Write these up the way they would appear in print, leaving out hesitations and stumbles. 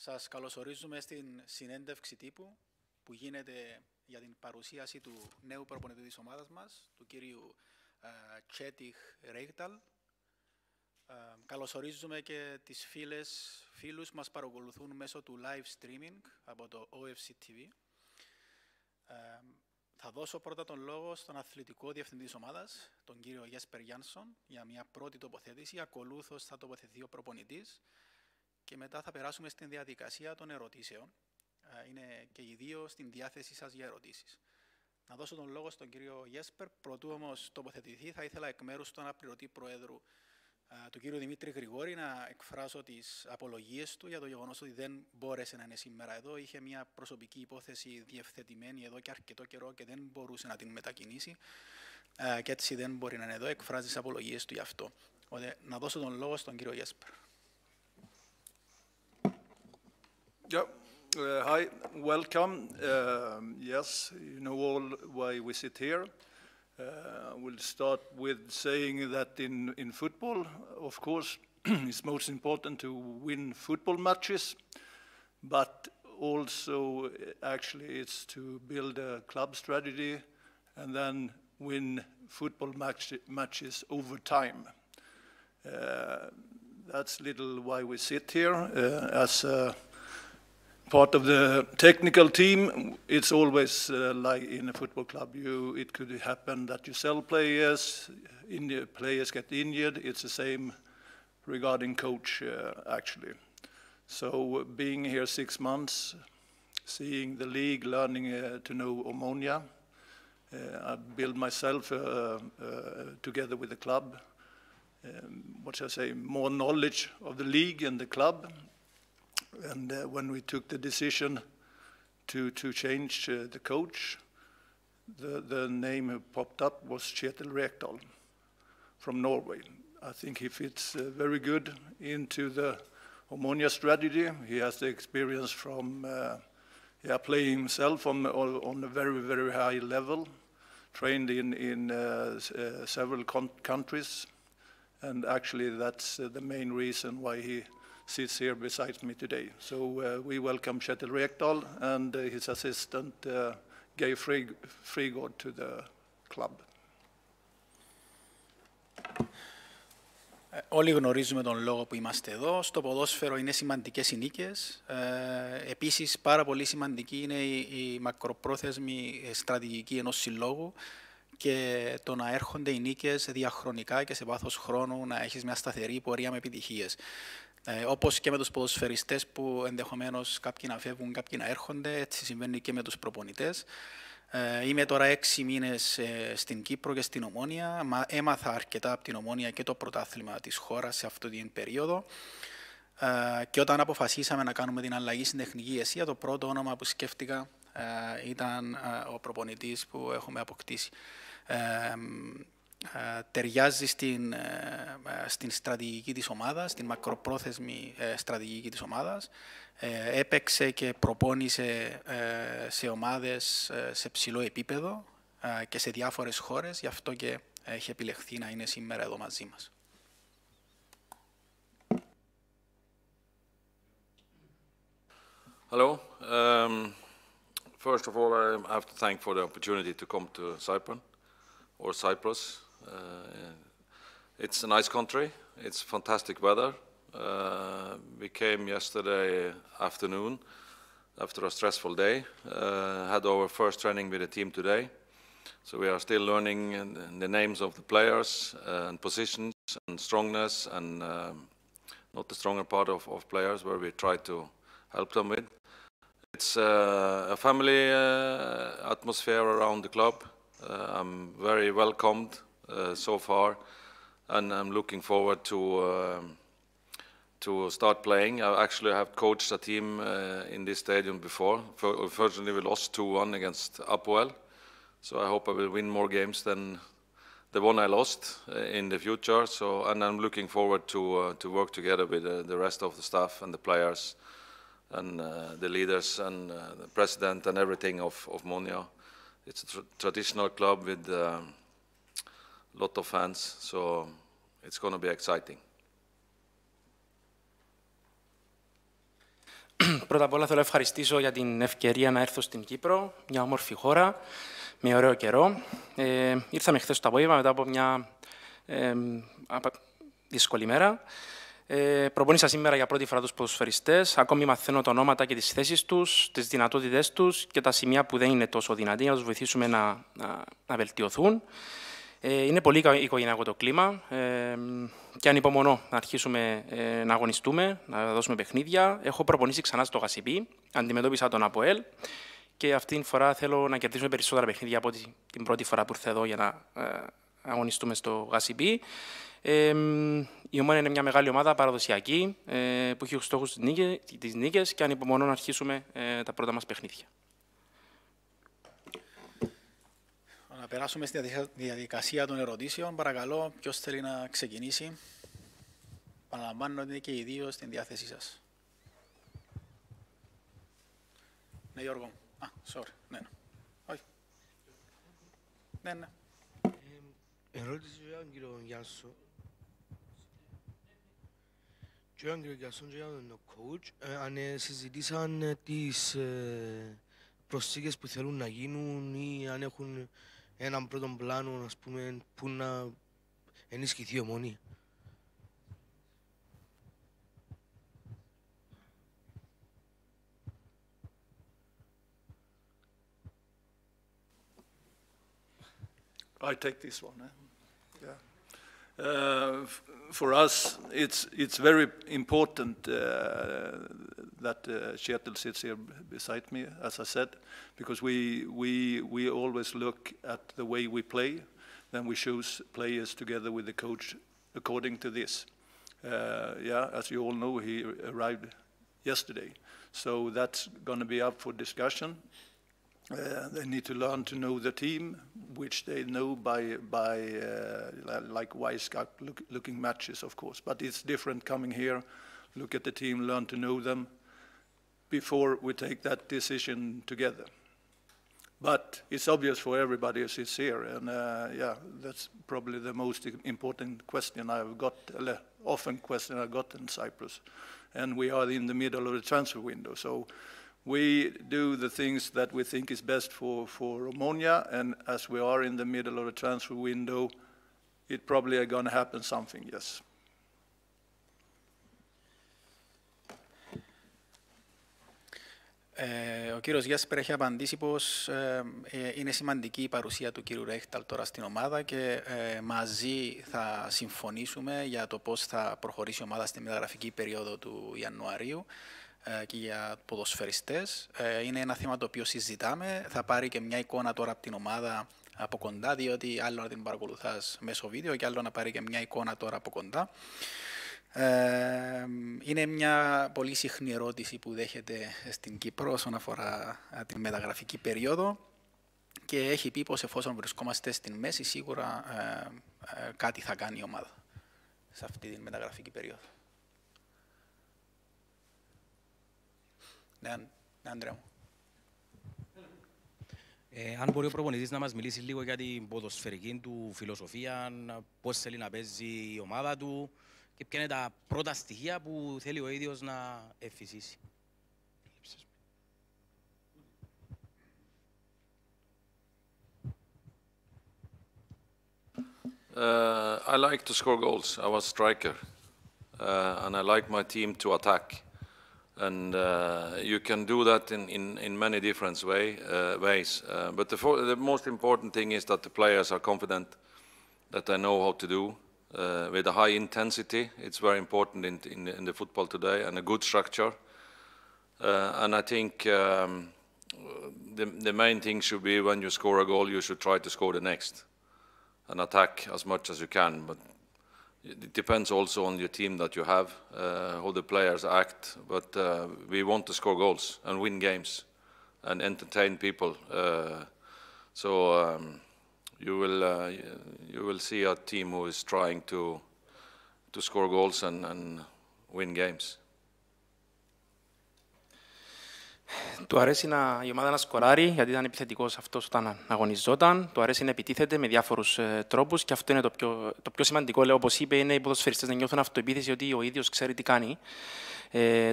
Σας καλωσορίζουμε στην συνέντευξη τύπου που γίνεται για την παρουσίαση του νέου προπονητή της ομάδας μας, του κύριου Kjetil Rekdal. Καλωσορίζουμε και τις φίλους που μας παρακολουθούν μέσω του live streaming από το OFC TV. Θα δώσω πρώτα τον λόγο στον αθλητικό διευθυντή της ομάδας, τον κύριο Jesper, για μια πρώτη τοποθέτηση. Ακολούθως θα τοποθετηθεί ο προπονητής και μετά θα περάσουμε στην διαδικασία των ερωτήσεων. Είναι και οι δύο στην διάθεσή σας για ερωτήσεις. Να δώσω τον λόγο στον κύριο Jesper. Προτού όμως τοποθετηθεί, θα ήθελα εκ μέρους του αναπληρωτή Προέδρου, του κύριου Δημήτρη Γρηγόρη, να εκφράσω τις απολογίες του για το γεγονός ότι δεν μπόρεσε να είναι σήμερα εδώ. Είχε μια προσωπική υπόθεση διευθετημένη εδώ και αρκετό καιρό και δεν μπορούσε να την μετακινήσει. Και έτσι δεν μπορεί να είναι εδώ. Εκφράζει τις απολογίες του γι' αυτό. Οπότε, να δώσω τον λόγο στον κύριο Jesper. Yeah. Hi, welcome. Yes, you know all why we sit here. We'll start with saying that in football, of course, it's most important to win football matches, but also actually it's to build a club strategy and then win football matches over time. That's little why we sit here as part of the technical team. It's always like in a football club, it could happen that you sell players, players get injured. It's the same regarding coach, actually. So being here 6 months, seeing the league, learning to know Omonia, I built myself together with the club. What shall I say? More knowledge of the league and the club. And when we took the decision to change the coach, the name who popped up was Kjetil Rekdal from Norway. I think he fits very good into the Omonia strategy. He has the experience from playing himself on a very, very high level, trained in several countries. And actually that's the main reason why he sits here beside me today. So we welcome Kjetil Rekdal and his assistant Geir Frigård to the club. Όλοι γνωρίζουμε τον λόγο που είμαστε εδώ. Στο ποδόσφαιρο είναι σημαντικές οι νίκες. Επίσης, πάρα πολύ σημαντική είναι η μακροπρόθεσμη στρατηγική ενός συλλόγου και το να έρχονται οι νίκες διαχρονικά και σε βάθος χρόνου, να έχεις μια σταθερή πορεία με επιτυχίες. Όπως και με τους ποδοσφαιριστές που ενδεχομένως κάποιοι να φεύγουν, κάποιοι να έρχονται, έτσι συμβαίνει και με τους προπονητές. Είμαι τώρα 6 μήνες στην Κύπρο και στην Ομόνια. Έμαθα αρκετά από την Ομόνια και το πρωτάθλημα της χώρας σε αυτή την περίοδο. Και όταν αποφασίσαμε να κάνουμε την αλλαγή στην τεχνική ηγεσία, το πρώτο όνομα που σκέφτηκα ήταν ο προπονητής που έχουμε αποκτήσει. Ταιριάζει στην στρατηγική της ομάδας, στην μακροπρόθεσμη στρατηγική της ομάδας. Έπαιξε και προπόνησε σε ομάδες σε ψηλό επίπεδο και σε διάφορες χώρες, γι' αυτό και έχει επιλεχθεί να είναι σήμερα εδώ μαζί μας. Hello. First of all, I have to thank for the opportunity to come to Cyprus. It's a nice country. It's fantastic weather. We came yesterday afternoon after a stressful day. Had our first training with the team today. So we are still learning the names of the players and positions and strongness and not the stronger part of players where we try to help them with. It's a family atmosphere around the club. I'm very welcomed so far, and I'm looking forward to start playing. I actually have coached a team in this stadium before. Unfortunately, we lost 2-1 against APOEL, so I hope I will win more games than the one I lost in the future. And I'm looking forward to work together with the rest of the staff and the players and the leaders and the president and everything of Monia. It's a traditional club with a lot of fans, so it's going to be exciting. Πρώτα απ' όλα θέλω να ευχαριστήσω για την ευκαιρία να έρθω στην Κύπρο, μια όμορφη χώρα, με ωραίο καιρό. Ήρθαμε χθες το απόγευμα μετά από μια δύσκολη μέρα. Προπονήσα σήμερα για πρώτη φορά τους ποδοσφαιριστές. Ακόμη μαθαίνω τα ονόματα και τις θέσεις τους, τις δυνατότητες τους και τα σημεία που δεν είναι τόσο δυνατοί, για να τους βοηθήσουμε να βελτιωθούν. Είναι πολύ οικογενειακό το κλίμα και ανυπομονώ να αρχίσουμε να αγωνιστούμε, να δώσουμε παιχνίδια. Έχω προπονήσει ξανά στο Γασιπί, αντιμετώπισα τον ΑΠΟΕΛ και αυτήν την φορά θέλω να κερδίσουμε περισσότερα παιχνίδια από την πρώτη φορά που ήρθα εδώ για να αγωνιστούμε στο Γασιπί. Η Ομόνοια είναι μια μεγάλη ομάδα παραδοσιακή που έχει στόχους τις νίκες και ανυπομονώ να αρχίσουμε τα πρώτα μας παιχνίδια. Να περάσουμε στη διαδικασία των ερωτήσεων. Παρακαλώ, ποιος θέλει να ξεκινήσει. Παραλαμβάνω ότι και οι δύο στην διάθεσή σας. Ναι, Γιώργο. Sorry. Ναι. Όχι. Ναι. Ερώτηση για τον κύριο Γιάνσο. Και για τον κύριο Γιάνσο και για τον coach, αν συζητήσαν τις προσθήκες που θέλουν να γίνουν ή αν έχουν έναν πρώτο πλάνο, ας πούμε, που να ενισχυθεί η Ομόνοια. I take this one. Yeah. For us, it's very important that Kjetil sits here beside me, as I said, because we always look at the way we play, then we choose players together with the coach according to this. As you all know, he arrived yesterday, so that's going to be up for discussion. They need to learn to know the team, which they know by like Wisecout looking matches, of course. But it's different coming here, look at the team, learn to know them before we take that decision together. But it's obvious for everybody who sits here, and that's probably the most important question I've got, often question I got in Cyprus. And we are in the middle of the transfer window, so we do the things that we think is best for Omonia, and as we are in the middle of the transfer window, it probably are going to happen something, yes. Ο κύριος Γιάσπερ έχει απαντήσει πως είναι σημαντική η παρουσία του κύριου Ρέχταλ τώρα στην ομάδα και μαζί θα συμφωνήσουμε για το πώς θα προχωρήσει η ομάδα στη μεταγραφική περίοδο του Ιανουαρίου και για ποδοσφαιριστές. Είναι ένα θέμα το οποίο συζητάμε. Θα πάρει και μια εικόνα τώρα από την ομάδα από κοντά, διότι άλλο να την παρακολουθάς μέσω βίντεο και άλλο να πάρει και μια εικόνα τώρα από κοντά. Είναι μια πολύ συχνή ερώτηση που δέχεται στην Κύπρο όσον αφορά την μεταγραφική περίοδο και έχει πει πως εφόσον βρισκόμαστε στην μέση σίγουρα κάτι θα κάνει η ομάδα σε αυτή την μεταγραφική περίοδο. Ναι, Ανδρέα μου. Αν μπορεί ο προπονητής να μας μιλήσει λίγο για την ποδοσφαιρική του φιλοσοφία, πώς θέλει να παίζει η ομάδα του και ποια είναι τα πρώτα στοιχεία που θέλει ο ίδιος να εφησίσει. I like to score goals. I was a striker, and I like my team to attack. And you can do that in many different ways. But the most important thing is that the players are confident, that they know how to do. With a high intensity, it's very important in the football today, and a good structure. And I think the main thing should be when you score a goal, you should try to score the next and attack as much as you can. But it depends also on your team that you have, how the players act. But we want to score goals and win games and entertain people. You will see a team who is trying to score goals and win games. Του αρέσει η ομάδα να σκοράρει, γιατί ήταν επιθετικός αυτός όταν αγωνιζόταν. Του αρέσει να επιτίθεται με διάφορους τρόπους και αυτό είναι το πιο σημαντικό. Λέω, όπως είπε, είναι οι ποδοσφαιριστές να νιώθουν αυτοεπίθεση ότι ο ίδιος ξέρει τι κάνει.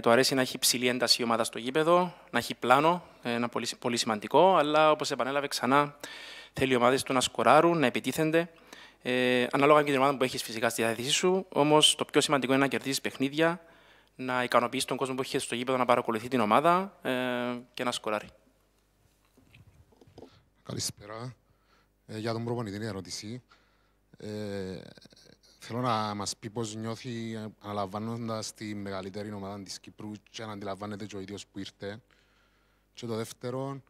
Του αρέσει να έχει υψηλή ένταση η ομάδα στο γήπεδο, να έχει πλάνο, ένα πολύ σημαντικό, αλλά όπως επανέλαβε ξανά, θέλει οι ομάδες του να σκοράρουν, να επιτίθενται. Ανάλογα και την ομάδα που έχεις φυσικά στη διάθεσή σου, όμως το πιο σημαντικό είναι να κερδίσεις παιχνίδια, να ικανοποιήσει τον κόσμο που έχει στο γήπεδο να παρακολουθεί την ομάδα και να σκοράρει. Καλησπέρα. Για τον προπονητή είναι η ερώτηση. Θέλω να μας πει πώς νιώθει αναλαμβάνοντας τη μεγαλύτερη ομάδα της Κύπρου και να αντιλαμβάνεται και ο ίδιος που ήρθε. Και το δεύτερο,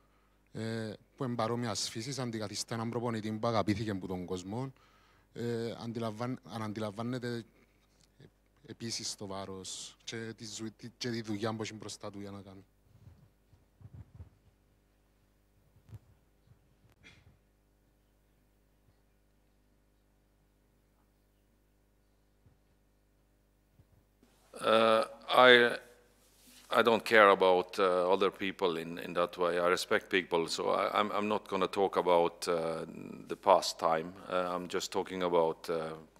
που είναι παρόμοιας φύσης, αντικαθιστά έναν προπονητή που αγαπήθηκε από τον κόσμο, αν αντιλαμβάνεται επίσης το βάρος και τη δουλειά που έχει μπροστά του για να κάνει. I don't care about other people in that way. I respect people, so I'm not going to talk about the past time. I'm just talking about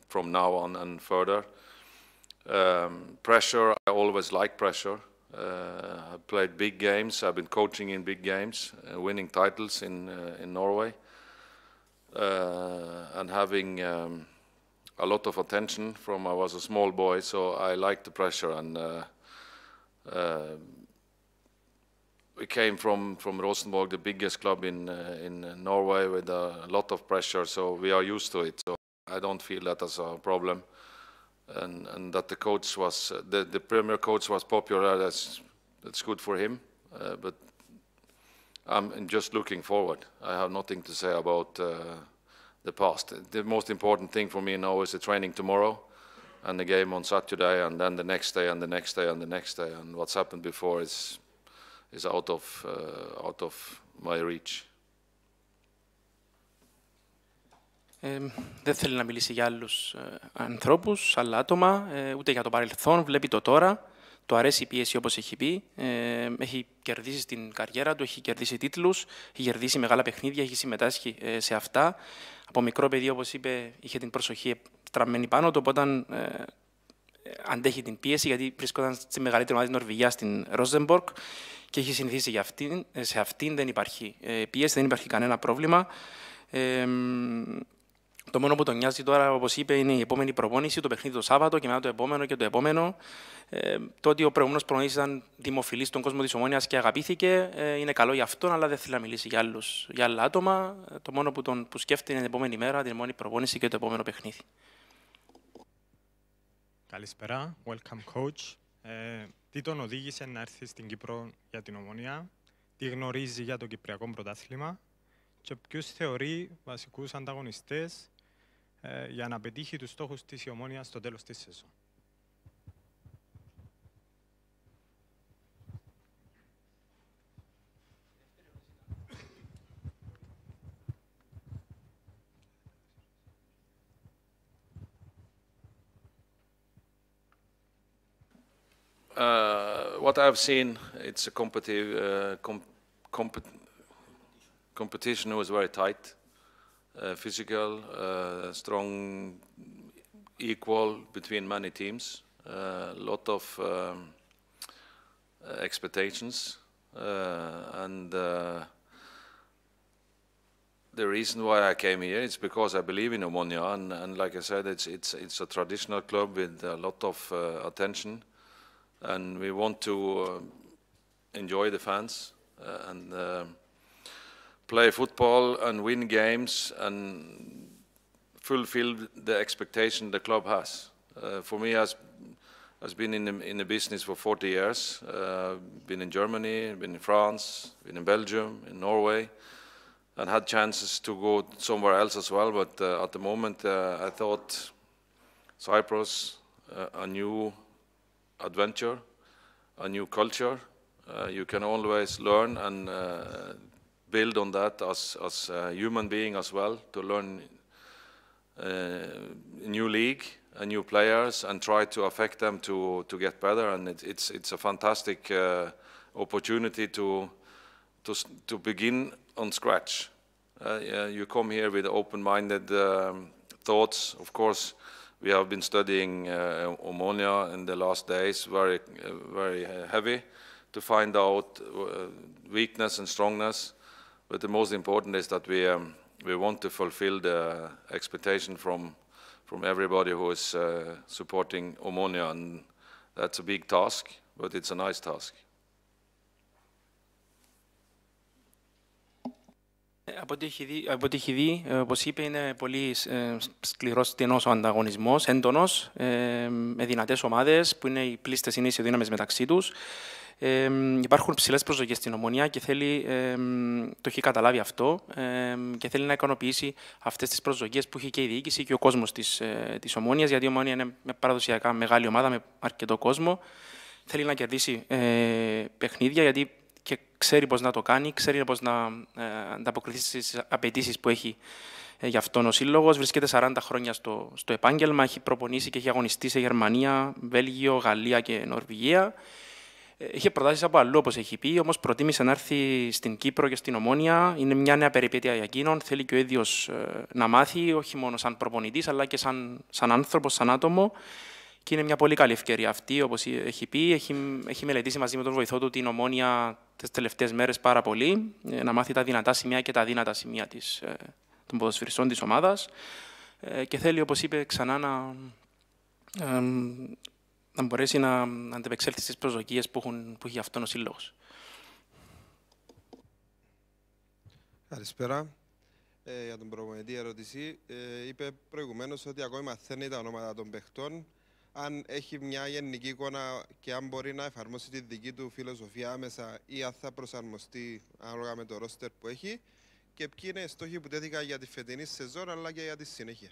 from now on and further. Pressure, I always like pressure. I've played big games, I've been coaching in big games, winning titles in Norway, and having a lot of attention from I was a small boy, so I like the pressure. And we came from Rosenborg, the biggest club in Norway, with a lot of pressure, so we are used to it. So I don't feel that as a problem. And that the coach was, the Premier coach was popular, that's good for him. But I'm just looking forward. I have nothing to say about the past. The most important thing for me now is the training tomorrow and the game on Saturday, and then the next day and the next day and the next day. And what's happened before is out of my reach. Δεν θέλει να μιλήσει για άλλους ανθρώπους, άλλα άτομα, ούτε για το παρελθόν. Βλέπει το τώρα. Του αρέσει η πίεση, όπως έχει πει. Έχει κερδίσει στην καριέρα του, έχει κερδίσει τίτλους, έχει κερδίσει μεγάλα παιχνίδια, έχει συμμετάσχει σε αυτά. Από μικρό παιδί, όπως είπε, είχε την προσοχή στραμμένη πάνω του, οπότε αντέχει την πίεση, γιατί βρισκόταν στη μεγαλύτερη ομάδα της Νορβηγίας, στην Rosenborg, και έχει συνηθίσει σε αυτήν. Δεν υπάρχει πίεση, δεν υπάρχει κανένα πρόβλημα. Το μόνο που τον νοιάζει τώρα, όπως είπε, είναι η επόμενη προπόνηση, το παιχνίδι το Σάββατο και μετά το επόμενο και το επόμενο. Το ότι ο προηγούμενος προπονητής ήταν δημοφιλής στον κόσμο της Ομόνοιας και αγαπήθηκε, είναι καλό για αυτόν, αλλά δεν θέλει να μιλήσει για άλλα άτομα. Το μόνο που σκέφτεται είναι την επόμενη μέρα, την επόμενη προπόνηση και το επόμενο παιχνίδι. Καλησπέρα, welcome coach. Τι τον οδήγησε να έρθει στην Κύπρο για την Ομόνια, τι γνωρίζει για το Κυπριακό Πρωτάθλημα και ποιους θεωρεί βασικούς ανταγωνιστές για να πετύχει τους στόχους της Ομόνιας στο τέλος της σεζόν. What I've seen, it's a competition who is very tight, physical, strong, equal between many teams, a lot of expectations, and the reason why I came here is because I believe in Omonia, and like I said, it's a traditional club with a lot of attention, and we want to enjoy the fans and play football and win games and fulfill the expectation the club has. For me, has been in the business for 40 years. Been in Germany, been in France, been in Belgium, in Norway, and had chances to go somewhere else as well. But at the moment, I thought Cyprus, a new adventure, a new culture. You can always learn and build on that as a human being as well, to learn a new league and new players and try to affect them to get better. And it's a fantastic opportunity to begin on scratch. You come here with open-minded thoughts. Of course, we have been studying ammonia in the last days, very heavy, to find out weakness and strongness. But the most important is that we want to fulfill the expectation from everybody who is supporting ammonia, and that's a big task, but it's a nice task. Από ό,τι έχει δει, όπως είπε, είναι πολύ σκληρός, στενός ο ανταγωνισμός, έντονος, με δυνατές ομάδες που είναι οι πλήστες, είναι ισοδύναμες μεταξύ τους. Υπάρχουν ψηλές προσδοκίες στην Ομονία και θέλει, το έχει καταλάβει αυτό και θέλει να ικανοποιήσει αυτές τις προσδοκίες που έχει και η διοίκηση και ο κόσμος της Ομόνιας, γιατί η Ομόνια είναι παραδοσιακά μεγάλη ομάδα με αρκετό κόσμο. Θέλει να κερδίσει παιχνίδια, γιατί και ξέρει πώς να το κάνει, ξέρει πώς να ανταποκριθεί στις απαιτήσεις που έχει για αυτόν ο σύλλογος. Βρίσκεται 40 χρόνια στο επάγγελμα, έχει προπονήσει και έχει αγωνιστεί σε Γερμανία, Βέλγιο, Γαλλία και Νορβηγία. Είχε προτάσεις από αλλού, όπως έχει πει, όμως προτίμησε να έρθει στην Κύπρο και στην Ομόνια. Είναι μια νέα περιπέτεια για εκείνον. Θέλει και ο ίδιος να μάθει, όχι μόνο σαν προπονητής, αλλά και σαν άνθρωπος, σαν άτομο. Και είναι μια πολύ καλή ευκαιρία αυτή, όπως έχει πει. Έχει μελετήσει μαζί με τον βοηθό του την Ομόνια τις τελευταίες μέρες πάρα πολύ, να μάθει τα δυνατά σημεία και τα αδύνατα σημεία των ποδοσφαιριστών της ομάδας. Και θέλει, όπως είπε, ξανά να μπορέσει να αντεπεξέλθει στις προσδοκίες που έχει αυτόν ο σύλλογος. Καλησπέρα. Για τον προπονητή ερώτηση. Είπε προηγουμένως ότι ακόμη μαθαίνει τα ονόματα των παιχτών. Αν έχει μια γενική εικόνα και αν μπορεί να εφαρμόσει τη δική του φιλοσοφία άμεσα ή αν θα προσαρμοστεί ανάλογα με το ρόστερ που έχει, και ποιοι είναι οι στόχοι που τέθηκαν για τη φετινή σεζόν αλλά και για τη συνέχεια.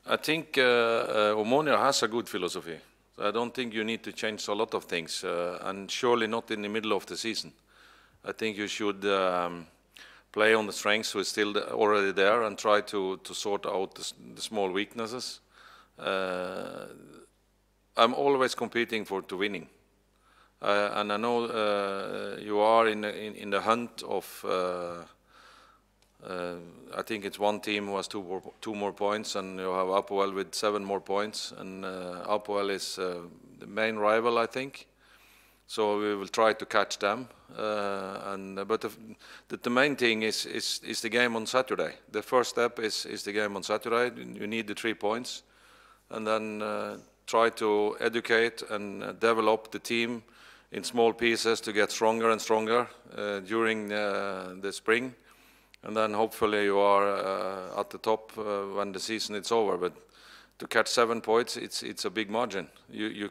I think Omonia has a good philosophy. I don't think you need to change a lot of things, and surely not in the middle of the season. I think you should play on the strengths who is still already there and try to sort out the small weaknesses. I'm always competing to winning, and I know you are in the hunt of. I think it's one team who has two more points, and you have Apoel with 7 more points, and Apoel is the main rival, I think. So we will try to catch them. But the main thing is the game on Saturday. The first step is the game on Saturday. You need the 3 points, and then try to educate and develop the team in small pieces to get stronger and stronger during the spring. And then hopefully you are at the top when the season is over. But to catch 7 points, it's a big margin. You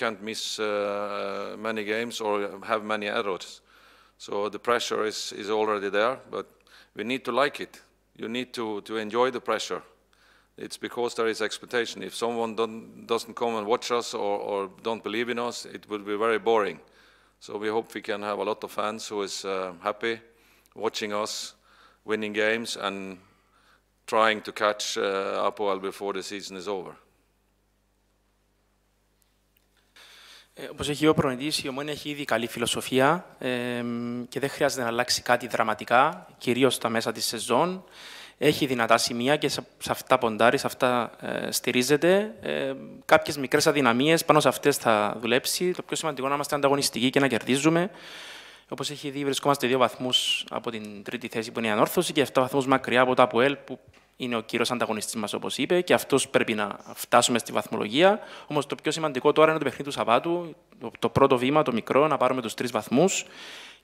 can't miss many games or have many errors. So the pressure is already there, but we need to like it. You need to enjoy the pressure. It's because there is expectation. If someone doesn't come and watch us or don't believe in us, it will be very boring. So we hope we can have a lot of fans who is happy watching us, winning games and trying to catch Apoel before the season is over. Όπως έχει ο προπονητής, η Ομόνοια έχει ήδη καλή φιλοσοφία και δεν χρειάζεται να αλλάξει κάτι δραματικά, κυρίως στα μέσα της σεζόν. Έχει δυνατά σημεία και σε αυτά ποντάρει, σε αυτά στηρίζεται. Κάποιες μικρές αδυναμίες, πάνω σε αυτές θα δουλέψει. Το πιο σημαντικό είναι να είμαστε ανταγωνιστικοί και να κερδίζουμε. Όπως έχει δει, βρισκόμαστε 2 βαθμούς από την τρίτη θέση που είναι η ανόρθωση και 7 βαθμούς μακριά από το ΑΠΟΕΛ που είναι ο κύριος ανταγωνιστής μας, όπως είπε, και αυτός πρέπει να φτάσουμε στη βαθμολογία. Όμως το πιο σημαντικό τώρα είναι το παιχνίδι του Σαββάτου, το πρώτο βήμα, το μικρό, να πάρουμε τους 3 βαθμούς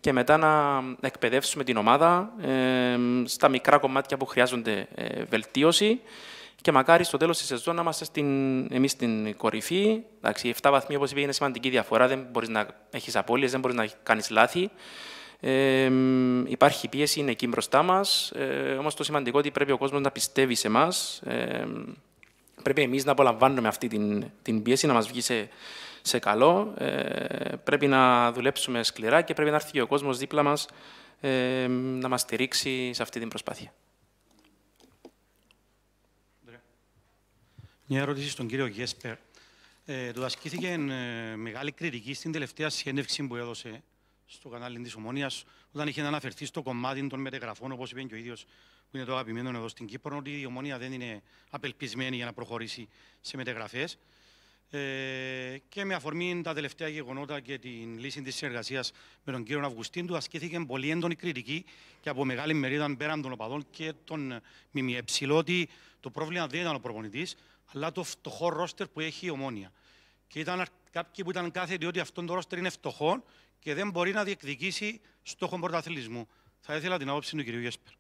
και μετά να εκπαιδεύσουμε την ομάδα στα μικρά κομμάτια που χρειάζονται βελτίωση. Και μακάρι στο τέλος της σεζόν να είμαστε εμείς στην κορυφή. Εντάξει, 7 βαθμοί, όπως είπε, είναι σημαντική διαφορά. Δεν μπορείς να έχεις απώλειες, δεν μπορείς να κάνεις λάθη. Υπάρχει πίεση, είναι εκεί μπροστά μας. Όμως το σημαντικό είναι ότι πρέπει ο κόσμος να πιστεύει σε εμάς. Πρέπει εμείς να απολαμβάνουμε αυτή την πίεση, να μας βγει σε καλό. Πρέπει να δουλέψουμε σκληρά και πρέπει να έρθει και ο κόσμος δίπλα μας να μας στηρίξει σε αυτή την προσπάθεια. Μια ερώτηση στον κύριο Γέσπερ. Του ασκήθηκε μεγάλη κριτική στην τελευταία συνέντευξη που έδωσε στο κανάλι της Ομόνοιας, όταν είχε αναφερθεί στο κομμάτι των μεταγραφών, όπως είπε και ο ίδιος, που είναι το αγαπημένο εδώ στην Κύπρο, ότι η Ομόνια δεν είναι απελπισμένη για να προχωρήσει σε μεταγραφές. Και με αφορμή τα τελευταία γεγονότα και την λύση της συνεργασίας με τον κύριο Αυγουστίν, του ασκήθηκε πολύ έντονη κριτική και από μεγάλη μερίδα πέραν των οπαδών και των ΜΜΕ, ότι το πρόβλημα δεν ήταν ο προπονητής, αλλά το φτωχό ρόστερ που έχει η Ομόνια. Και ήταν κάποιοι που ήταν κάθετοι ότι αυτό το ρόστερ είναι φτωχό και δεν μπορεί να διεκδικήσει στόχο πρωταθλητισμού. Θα ήθελα την άποψη του κ. Γέσπερ.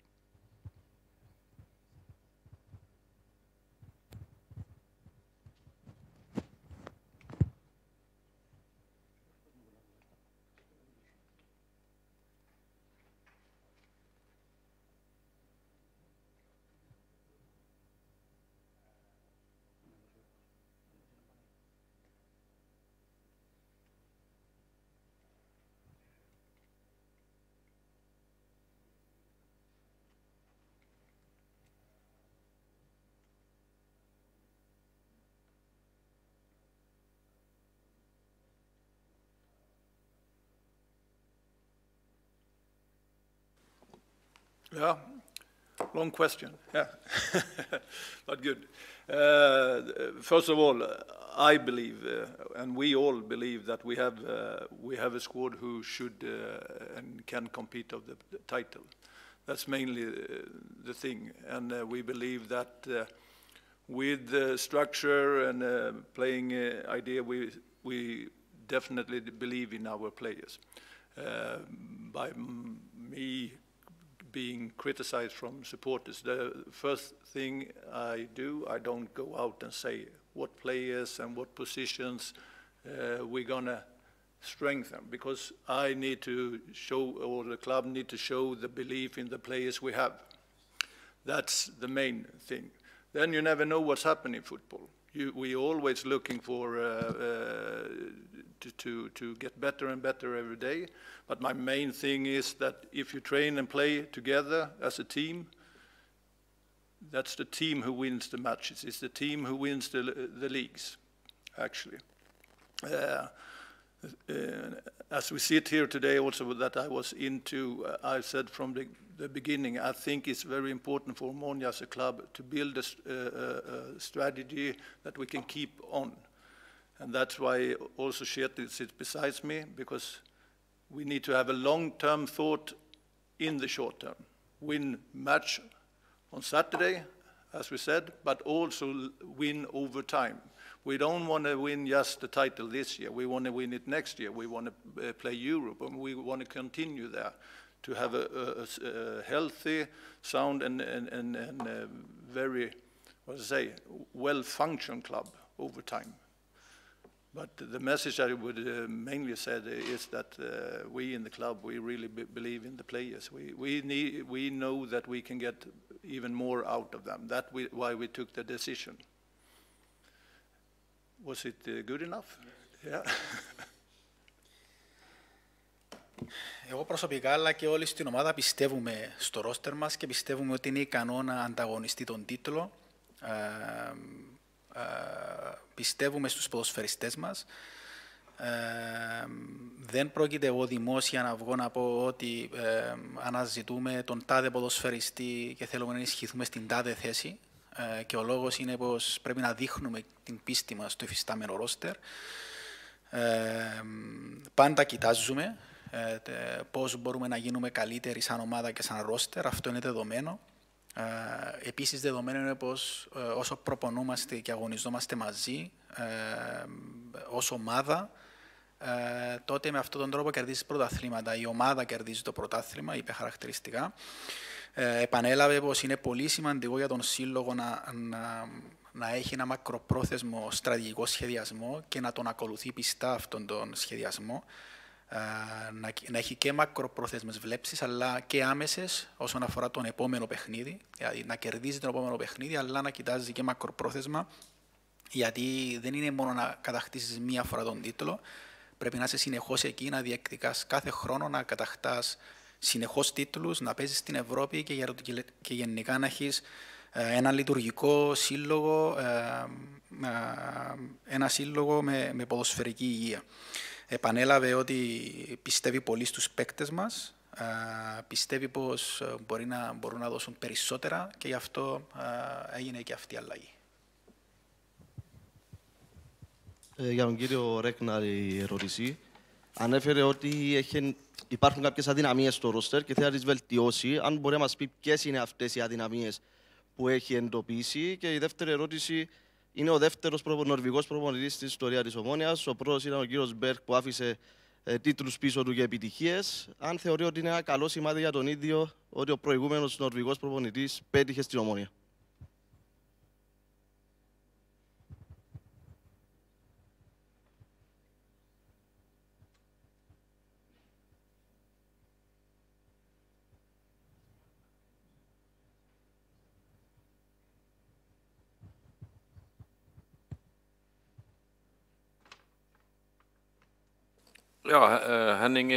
Yeah, long question. Yeah, but good. First of all, I believe, and we all believe, that we have a squad who should and can compete of the title. That's mainly the thing, and we believe that with the structure and playing idea, we definitely believe in our players. By me being criticized from supporters, the first thing I do, I don't go out and say what players and what positions we're gonna strengthen, because I need to show, or the club need to show the belief in the players we have. That's the main thing. Then you never know what's happening in football. We're always looking for to get better and better every day. But my main thing is that if you train and play together as a team, that's the team who wins the matches. It's the team who wins the leagues, actually. As we sit here today, also that I was into, I said from the beginning, I think it's very important for Omonia as a club to build a strategy that we can keep on. And that's why also Kjetil sits beside me, because we need to have a long-term thought in the short term. Win match on Saturday, as we said, but also win over time. We don't want to win just the title this year. We want to win it next year. We want to play Europe, and we want to continue there to have a healthy, sound, and very, what to say, well-functioned club over time. But the message I would mainly say is that we in the club, we really believe in the players. We know that we can get even more out of them. That's why we took the decision. Was it good enough? Yeah. Εγώ προσωπικά, αλλά και όλοι στην ομάδα, πιστεύουμε στο ρόστερ μας και πιστεύουμε ότι είναι ικανό να ανταγωνιστεί τον τίτλο. Πιστεύουμε στους ποδοσφαιριστές μας. Δεν πρόκειται εγώ δημόσια να βγω να πω ότι αναζητούμε τον τάδε ποδοσφαιριστή και θέλουμε να ενισχυθούμε στην τάδε θέση. Και ο λόγος είναι πως πρέπει να δείχνουμε την πίστη μας στο υφιστάμενο ρόστερ. Πάντα κοιτάζουμε πώς μπορούμε να γίνουμε καλύτεροι σαν ομάδα και σαν ρόστερ. Αυτό είναι δεδομένο. Επίσης, δεδομένο είναι πως όσο προπονούμαστε και αγωνιζόμαστε μαζί, ως ομάδα, τότε με αυτόν τον τρόπο κερδίζεις πρωταθλήματα. Η ομάδα κερδίζει το πρωτάθλημα, είπε χαρακτηριστικά. Επανέλαβε πως είναι πολύ σημαντικό για τον σύλλογο να έχει ένα μακροπρόθεσμο στρατηγικό σχεδιασμό και να τον ακολουθεί πιστά αυτόν τον σχεδιασμό. Να έχει και μακροπρόθεσμες βλέψεις, αλλά και άμεσες όσον αφορά τον επόμενο παιχνίδι. Δηλαδή να κερδίζει τον επόμενο παιχνίδι, αλλά να κοιτάζει και μακροπρόθεσμα, γιατί δεν είναι μόνο να κατακτήσεις μία φορά τον τίτλο. Πρέπει να είσαι συνεχώς εκεί, να διεκδικάς κάθε χρόνο, να κατακτάς συνεχώς τίτλους, να παίζεις στην Ευρώπη και γενικά να έχεις ένα λειτουργικό σύλλογο ένα σύλλογο με ποδοσφαιρική υγεία. Επανέλαβε ότι πιστεύει πολύ στους παίκτες μας, πιστεύει πως μπορούν να δώσουν περισσότερα και γι' αυτό έγινε και αυτή η αλλαγή. Για τον κύριο Ρέκναρ η ερώτηση. Ανέφερε ότι υπάρχουν κάποιες αδυναμίες στο ρόστερ και θέλει να τις βελτιώσει. Αν μπορεί να μας πει ποιες είναι αυτές οι αδυναμίες που έχει εντοπίσει. Και η δεύτερη ερώτηση είναι ο δεύτερος νορβηγός προπονητής στην ιστορία της Ομόνοιας. Ο πρώτος ήταν ο κύριος Μπέρκ που άφησε τίτλους πίσω του και επιτυχίες. Αν θεωρεί ότι είναι ένα καλό σημάδι για τον ίδιο ότι ο προηγούμενος νορβηγός προπονητής πέτυχε στην Ομόνια. Yeah, Henning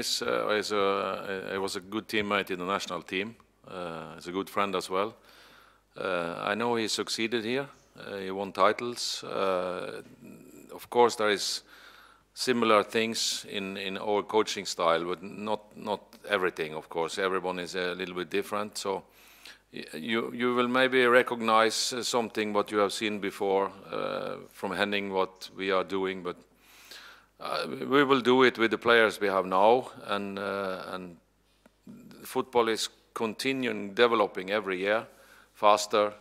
was a good teammate in the national team. He's a good friend as well. I know he succeeded here. He won titles. Of course, there is similar things in our coaching style, but not everything. Of course, everyone is a little bit different. So you will maybe recognize something what you have seen before from Henning, what we are doing, but. We will do it with the players we have now, and football is continuing developing every year, faster,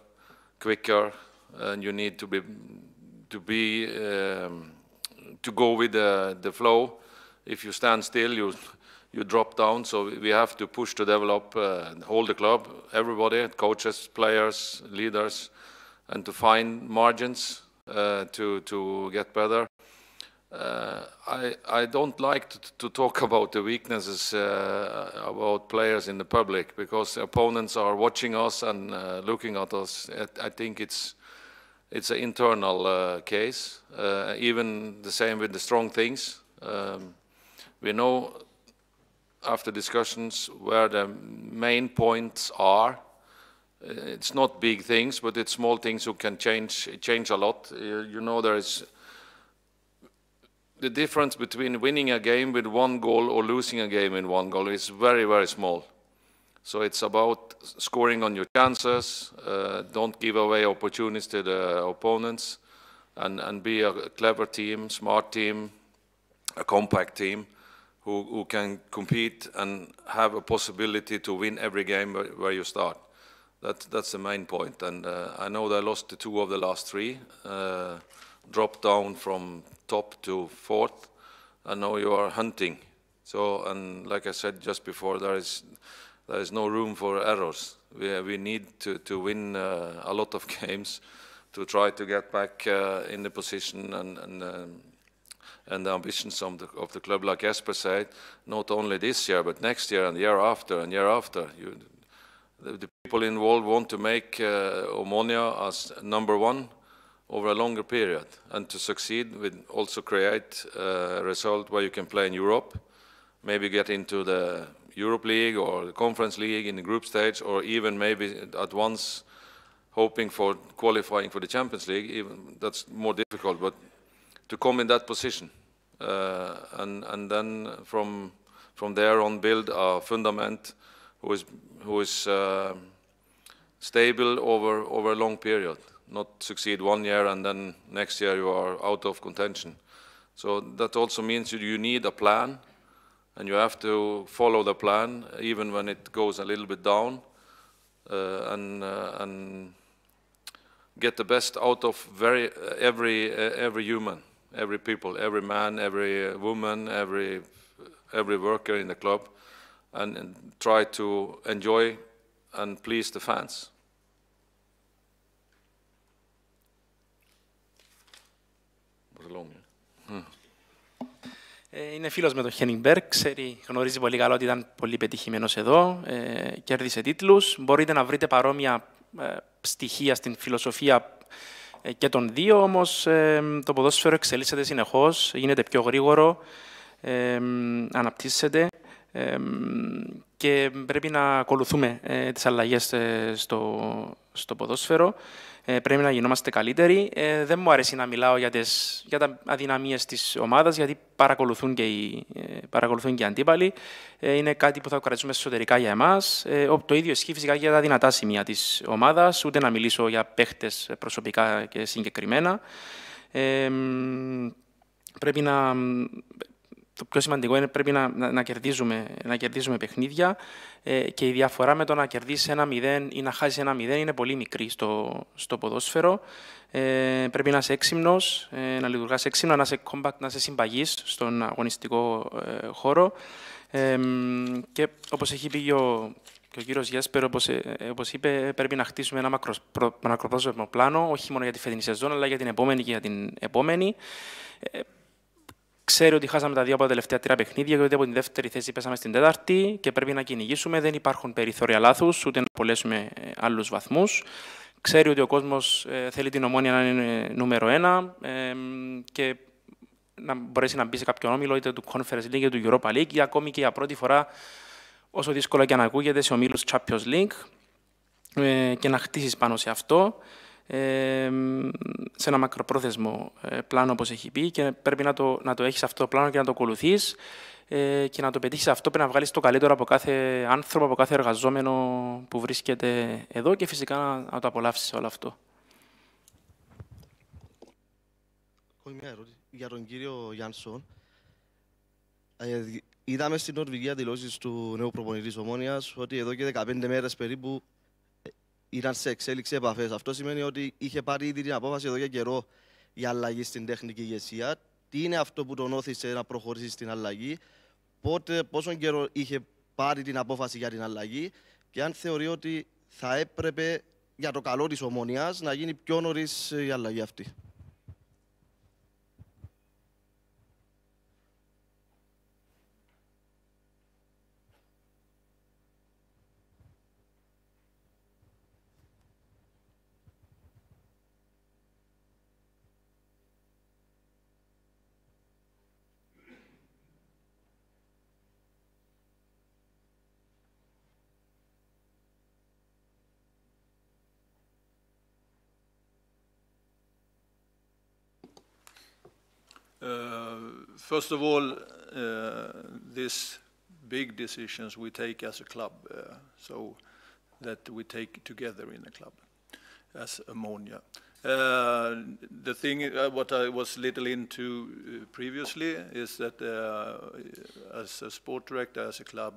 quicker, and you need to go with the flow. If you stand still, you drop down. So we have to push to develop hold the club, everybody, coaches, players, leaders, and to find margins to get better. I don't like to talk about the weaknesses about players in the public, because the opponents are watching us and looking at us. I think it's an internal case. Even the same with the strong things. We know after discussions where the main points are. It's not big things, but it's small things who can change a lot. You know, there is. The difference between winning a game with 1 goal or losing a game in 1 goal is very, very small. So it's about scoring on your chances, don't give away opportunities to the opponents, and be a clever team, smart team, a compact team who can compete and have a possibility to win every game where you start. That's the main point. And I know they lost the 2 of the last 3. Dropped down from top to 4th, and now you are hunting. So, and like I said just before, there is no room for errors. We need to win a lot of games to try to get back in the position and the ambitions of the club, like Jesper said, not only this year, but next year and the year after and year after. The people involved want to make Omonia as #1 over a longer period, and to succeed with also create a result where you can play in Europe, maybe get into the Europe League or the Conference League in the group stage, or even maybe at once hoping for qualifying for the Champions League. Even that's more difficult, but to come in that position, and then from there on build a fundament who is stable over a long period. Not succeed 1 year and then next year you are out of contention. So that also means you need a plan, and you have to follow the plan even when it goes a little bit down, and get the best out of every human, every people, every man, every woman, every worker in the club, and try to enjoy and please the fans. Είναι φίλος με τον Henning Berg, γνωρίζει πολύ καλά ότι ήταν πολύ πετυχημένος εδώ, κέρδισε τίτλους. Μπορείτε να βρείτε παρόμοια στοιχεία στην φιλοσοφία και των δύο, όμως το ποδόσφαιρο εξελίσσεται συνεχώς, γίνεται πιο γρήγορο, αναπτύσσεται και πρέπει να ακολουθούμε τις αλλαγές στο ποδόσφαιρο. Πρέπει να γινόμαστε καλύτεροι. Δεν μου αρέσει να μιλάω για τις αδυναμίες της ομάδας, γιατί παρακολουθούν και οι αντίπαλοι. Είναι κάτι που θα κρατήσουμε εσωτερικά για εμάς. Το ίδιο ισχύει φυσικά για τα δυνατά σημεία της ομάδας, ούτε να μιλήσω για παίχτες προσωπικά και συγκεκριμένα. Πρέπει το πιο σημαντικό είναι πρέπει να κερδίζουμε παιχνίδια και η διαφορά με το να κερδίσει 1-0 ή να χάσει 1-0 είναι πολύ μικρή στο ποδόσφαιρο. Πρέπει να είσαι έξυπνος, να λειτουργάς έξυπνα, να είσαι compact, να είσαι συμπαγής στον αγωνιστικό χώρο. Και όπως έχει πει και ο κύριος Γέσπερ, όπως είπε, πρέπει να χτίσουμε ένα μακροπρόθεσμο πλάνο, όχι μόνο για τη φετινή σεζόν, αλλά για την επόμενη και για την επόμενη. Ξέρει ότι χάσαμε τα δύο από τα τελευταία 3 παιχνίδια και ότι από την δεύτερη θέση πέσαμε στην τέταρτη και πρέπει να κυνηγήσουμε. Δεν υπάρχουν περιθώρια λάθους, ούτε να απολέσουμε άλλους βαθμούς. Ξέρει ότι ο κόσμος θέλει την Ομόνοια να είναι νούμερο 1 και να μπορέσει να μπει σε κάποιο όμιλο, είτε του Conference League είτε του Europa League, ή ακόμη και για πρώτη φορά, όσο δύσκολο και αν ακούγεται, σε ομίλους Champions League και να χτίσεις πάνω σε αυτό. Σε ένα μακροπρόθεσμο πλάνο, όπως έχει πει, και πρέπει να το έχεις αυτό το πλάνο και να το ακολουθείς και να το πετύχεις αυτό. Πρέπει να βγάλεις το καλύτερο από κάθε άνθρωπο, από κάθε εργαζόμενο που βρίσκεται εδώ και φυσικά να το απολαύσεις όλο αυτό. Έχω μια ερώτηση για τον κύριο Γιάνσον. Είδαμε στην Νορβηγία δηλώσεις του νέου προπονητή της Ομόνοιας ότι εδώ και 15 μέρες περίπου ήταν σε εξέλιξη επαφές. Αυτό σημαίνει ότι είχε πάρει ήδη την απόφαση εδώ και καιρό για αλλαγή στην τεχνική ηγεσία. Τι είναι αυτό που τον όθησε να προχωρήσει στην αλλαγή, πόσο καιρό είχε πάρει την απόφαση για την αλλαγή και αν θεωρεί ότι θα έπρεπε για το καλό της Ομόνοιας να γίνει πιο νωρίς η αλλαγή αυτή. First of all, these big decisions we take as a club, so that we take together in a club as Ammonia. The thing, what I was little into previously is that as a sport director, as a club,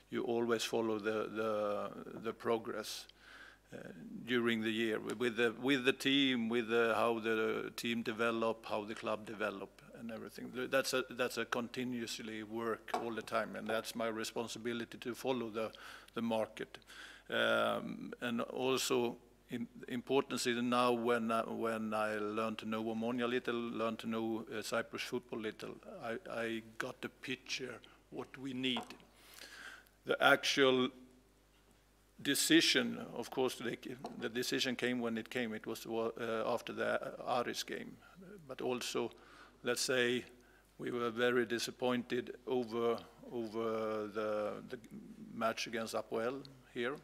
you always follow the progress during the year with the team, with how the team develop, how the club develop, and everything. That's a continuously work all the time, and that's my responsibility to follow the market. And also importance is now when I learned to know Omonia little, learned to know Cyprus football little, I got the picture what we need. The actual decision, of course, the decision came when it came. It was after the Aris game, but also, let's say, we were very disappointed over the match against Apoel here.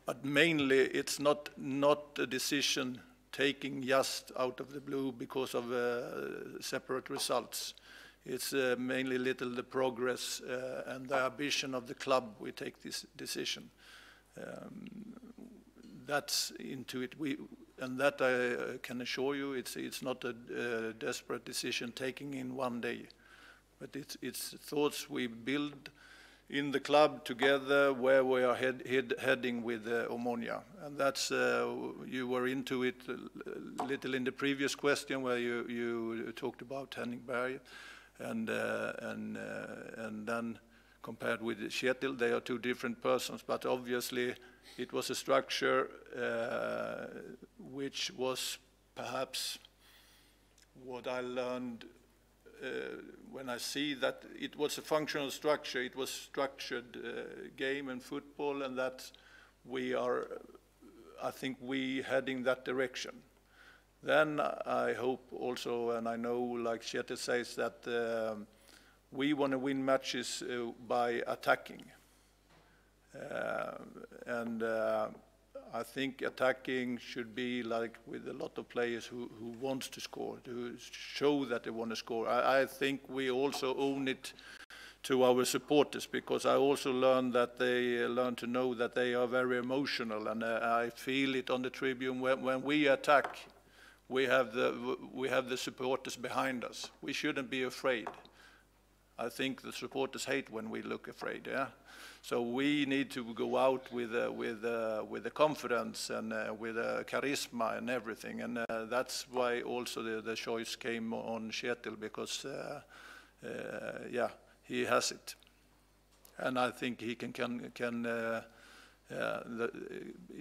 But mainly, it's not a decision taking just out of the blue because of separate results. It's mainly little the progress and the ambition of the club we take this decision. That's into it. And that I can assure you, it's not a desperate decision taking in one day, but it's thoughts we build in the club together where we are heading with Omonia. And that's, you were into it a little in the previous question where you talked about Henning Berg. And then compared with Kjetil, they are two different persons, but obviously it was a structure which was perhaps what I learned when I see that it was a functional structure, it was structured game and football, and that we are, I think we heading that direction. Then I hope also, and I know, like Kjetil says, that we want to win matches by attacking. I think attacking should be like with a lot of players who wants to score, to show that they want to score. I think we also own it to our supporters, because I also learned that they learn to know that they are very emotional, and I feel it on the tribune when we attack. We have the supporters behind us. We shouldn't be afraid. I think the supporters hate when we look afraid. Yeah. So we need to go out with the confidence and with charisma and everything, and that's why also the choice came on Kjetil, because yeah, he has it, and I think he can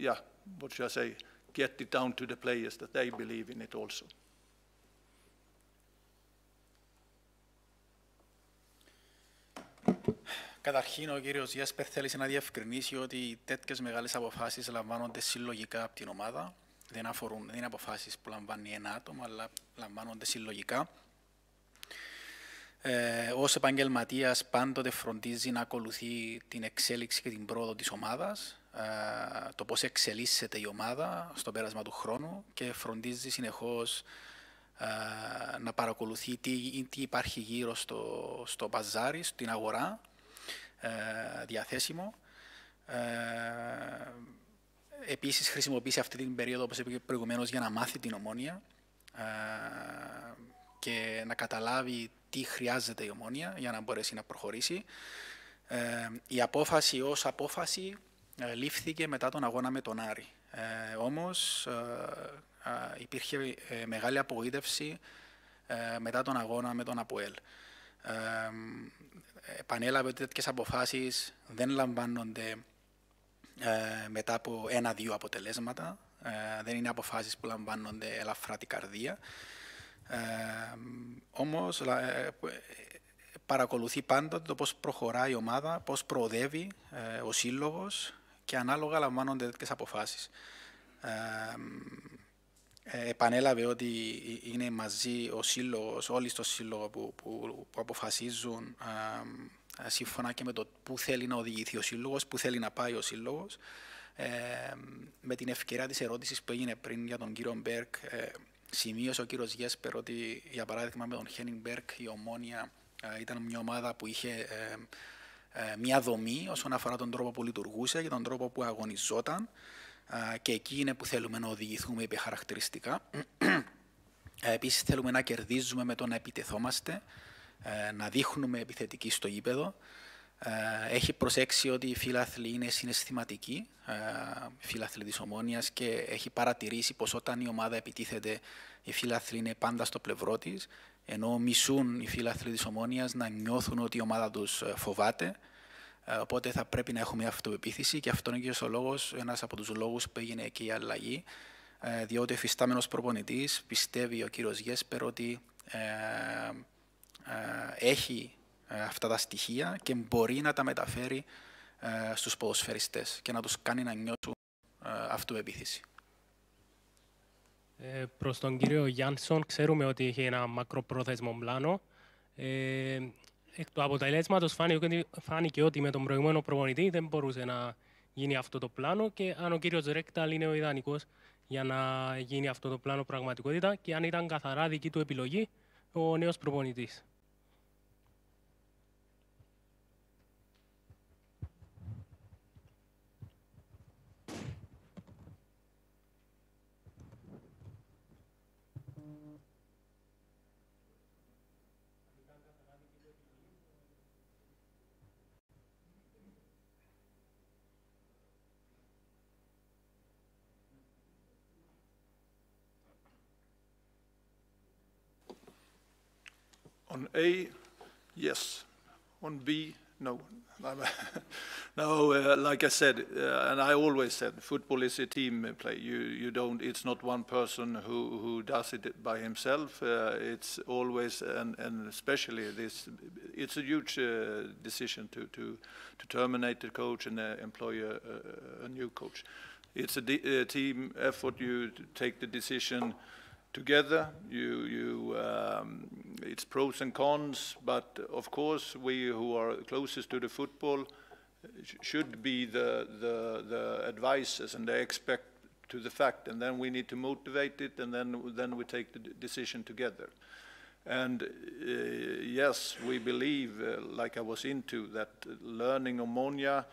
yeah, what should I say, get it down to the players that they believe in it also. Καταρχήν, ο κύριος Γιέσπερ θέλησε να διευκρινίσει ότι τέτοιες μεγάλες αποφάσεις λαμβάνονται συλλογικά από την ομάδα. Δεν είναι αποφάσεις που λαμβάνει ένα άτομο, αλλά λαμβάνονται συλλογικά. Ως επαγγελματίας πάντοτε φροντίζει να ακολουθεί την εξέλιξη και την πρόοδο της ομάδας, το πώς εξελίσσεται η ομάδα στο πέρασμα του χρόνου, και φροντίζει συνεχώς να παρακολουθεί τι υπάρχει γύρω στο παζάρι, στην αγορά, διαθέσιμο. Επίσης χρησιμοποιήσει αυτή την περίοδο, όπως είπε προηγουμένως, για να μάθει την Ομόνοια και να καταλάβει τι χρειάζεται η Ομόνοια για να μπορέσει να προχωρήσει. Η απόφαση ως απόφαση λήφθηκε μετά τον αγώνα με τον Άρη. Όμως υπήρχε μεγάλη απογοήτευση μετά τον αγώνα με τον ΑΠΟΕΛ. Επανέλαβε ότι τέτοιες αποφάσεις δεν λαμβάνονται μετά από 1-2 αποτελέσματα. Δεν είναι αποφάσεις που λαμβάνονται ελαφρά την καρδία. Όμως παρακολουθεί πάντοτε το πώς προχωράει η ομάδα, πώς προοδεύει ο σύλλογος, και ανάλογα λαμβάνονται τέτοιες αποφάσεις. Επανέλαβε ότι είναι μαζί ο σύλλογος, όλοι στο σύλλογο που αποφασίζουν σύμφωνα και με το πού θέλει να οδηγηθεί ο σύλλογος, πού θέλει να πάει ο σύλλογος. Με την ευκαιρία της ερώτησης που έγινε πριν για τον κύριο Μπέρκ, σημείωσε ο κύριος Γιέσπερ ότι, για παράδειγμα, με τον Χένινγκ Μπέρκ η Ομόνοια ήταν μια ομάδα που είχε μια δομή όσον αφορά τον τρόπο που λειτουργούσε και τον τρόπο που αγωνιζόταν, και εκεί είναι που θέλουμε να οδηγηθούμε υπό χαρακτηριστικά. Επίσης θέλουμε να κερδίζουμε με το να επιτεθόμαστε, να δείχνουμε επιθετικοί στο γήπεδο. Έχει προσέξει ότι οι φίλαθλοι είναι συναισθηματικοί, οι φίλαθλοι της Ομόνοιας, και έχει παρατηρήσει πως όταν η ομάδα επιτίθεται, οι φίλαθλοι είναι πάντα στο πλευρό της, ενώ μισούν οι φίλαθλοι της Ομόνοιας να νιώθουν ότι η ομάδα τους φοβάται. Οπότε θα πρέπει να έχουμε αυτοπεποίθηση, και αυτό είναι και ο λόγος, ένας από τους λόγους που έγινε και η αλλαγή, διότι ο εφιστάμενος προπονητής πιστεύει, ο κύριος Γιέσπερ, ότι έχει αυτά τα στοιχεία και μπορεί να τα μεταφέρει στους ποδοσφαιριστές και να τους κάνει να νιώσουν αυτοπεποίθηση. Προς τον κύριο Γιάνσον, ξέρουμε ότι είχε ένα μακροπρόθεσμο πλάνο. Εκ του αποτελέσματος φάνηκε ότι με τον προηγούμενο προπονητή δεν μπορούσε να γίνει αυτό το πλάνο, και αν ο κύριος Ρέκταλ είναι ο ιδανικός για να γίνει αυτό το πλάνο πραγματικότητα, και αν ήταν καθαρά δική του επιλογή ο νέος προπονητής. On A, yes. On B, no. No, like I said, and I always said, football is a team play. You don't. It's not one person who does it by himself. It's always, and especially this. It's a huge decision to terminate the coach and employ a new coach. It's a team effort. You take the decision together. It's pros and cons, but of course we who are closest to the football should be the advisors and the expert to the fact, and then we need to motivate it, and then we take the decision together. And yes, we believe, like I was into, that learning ammonia,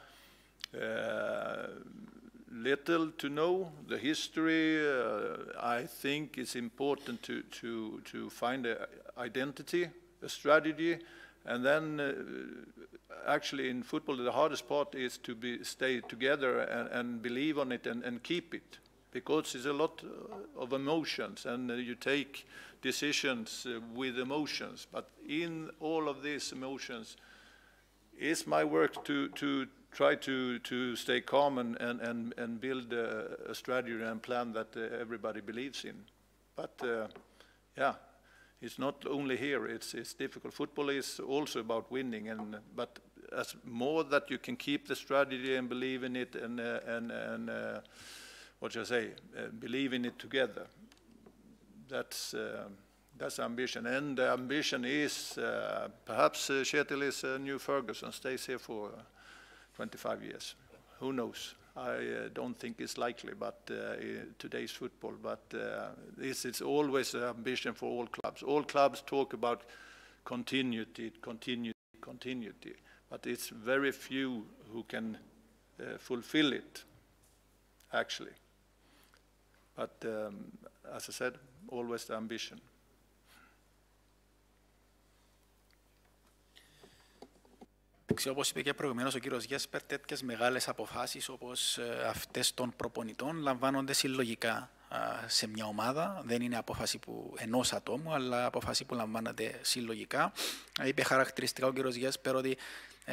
little to know the history. I think it's important to find an identity, a strategy, and then actually in football the hardest part is to stay together and believe on it and keep it, because it's a lot of emotions and you take decisions with emotions. But in all of these emotions, it's my work to try to stay calm and build a strategy and plan that everybody believes in. But yeah, it's not only here. It's difficult. Football is also about winning, but as more that you can keep the strategy and believe in it and what should I say, believe in it together. That's ambition, and the ambition is perhaps Kjetil is a new Ferguson, stays here for 25 years. Who knows? I don't think it's likely, but today's football. But this is always an ambition for all clubs. All clubs talk about continuity, but it's very few who can fulfill it, actually. But as I said, always the ambition. Όπως είπε και προηγουμένως ο κύριος Γέσπερ, τέτοιες μεγάλες αποφάσεις όπως αυτές των προπονητών λαμβάνονται συλλογικά σε μια ομάδα. Δεν είναι απόφαση ενός ατόμου, αλλά απόφαση που λαμβάνεται συλλογικά. Είπε χαρακτηριστικά ο κύριος Γέσπερ ότι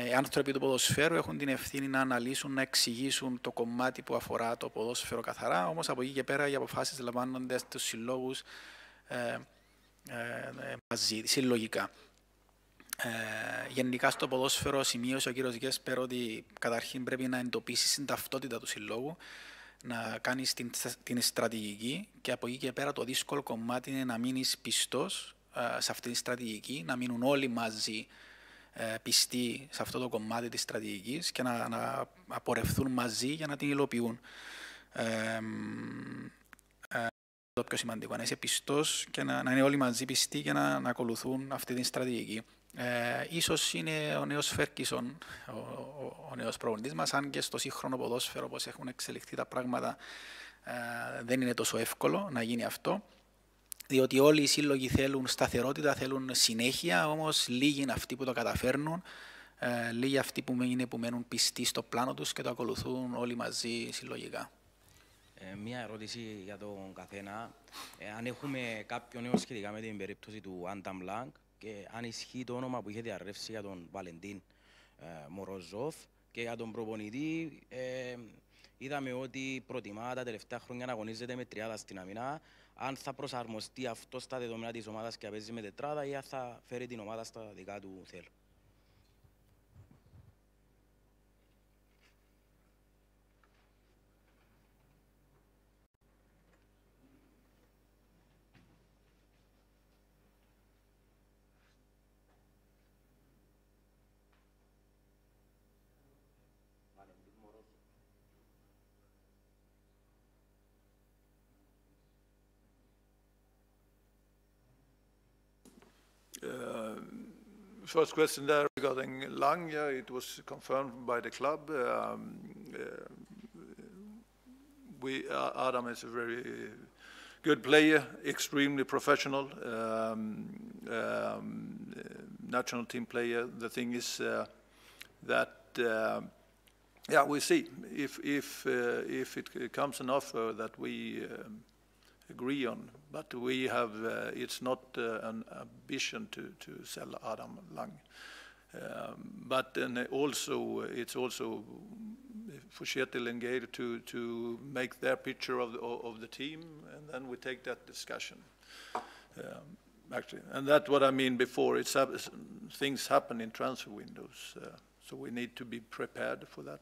οι άνθρωποι του ποδοσφαίρου έχουν την ευθύνη να αναλύσουν, να εξηγήσουν το κομμάτι που αφορά το ποδόσφαιρο καθαρά, όμως από εκεί και πέρα οι αποφάσεις λαμβάνονται στους συλλόγους μαζί, συλλογικά. Γενικά στο ποδόσφαιρο σημείωσε ο κύριος Γέσπερ ότι καταρχήν πρέπει να εντοπίσεις την ταυτότητα του συλλόγου, να κάνεις την στρατηγική και από εκεί και πέρα το δύσκολο κομμάτι είναι να μείνεις πιστός σε αυτή τη στρατηγική, να μείνουν όλοι μαζί πιστοί σε αυτό το κομμάτι της στρατηγικής και να απορρευθούν μαζί για να την υλοποιούν. Το πιο σημαντικό, να είσαι πιστός και να είναι όλοι μαζί πιστοί και να ακολουθούν αυτή την στρατηγική. Ίσως είναι ο νέος Φέρκισον, ο νέος προπονητής μας, αν και στο σύγχρονο ποδόσφαιρο, όπως έχουν εξελιχθεί τα πράγματα, δεν είναι τόσο εύκολο να γίνει αυτό. Διότι όλοι οι σύλλογοι θέλουν σταθερότητα, θέλουν συνέχεια, όμως λίγοι είναι αυτοί που το καταφέρνουν, λίγοι αυτοί που μένουν πιστοί στο πλάνο τους και το ακολουθούν όλοι μαζί συλλογικά. Μία ερώτηση για τον καθένα. Αν έχουμε κάποιο νέο σχετικά με την περίπτωση του Άνταμ Λάγκ και αν ισχύει το όνομα που είχε διαρρεύσει για τον Βαλεντίν Μοροζόφ και για τον προπονητή, είδαμε ότι προτιμά τα τελευταία χρόνια να αγωνίζεται με τριάδα στην αμυνά. Αν θα προσαρμοστεί αυτό στα δεδομένα της ομάδας και παίζει με τετράδα ή αν θα φέρει την ομάδα στα δικά του θέλω. First question there regarding Lang, yeah, it was confirmed by the club. Adam is a very good player, extremely professional, national team player. The thing is that, yeah, we see if it comes an offer that we agree on, but we have it's not an ambition to sell Adam Lang, but also it's also for Kjetil and Geir to make their picture of the team, and then we take that discussion. Actually, and that's what I mean before. Things happen in transfer windows, so we need to be prepared for that.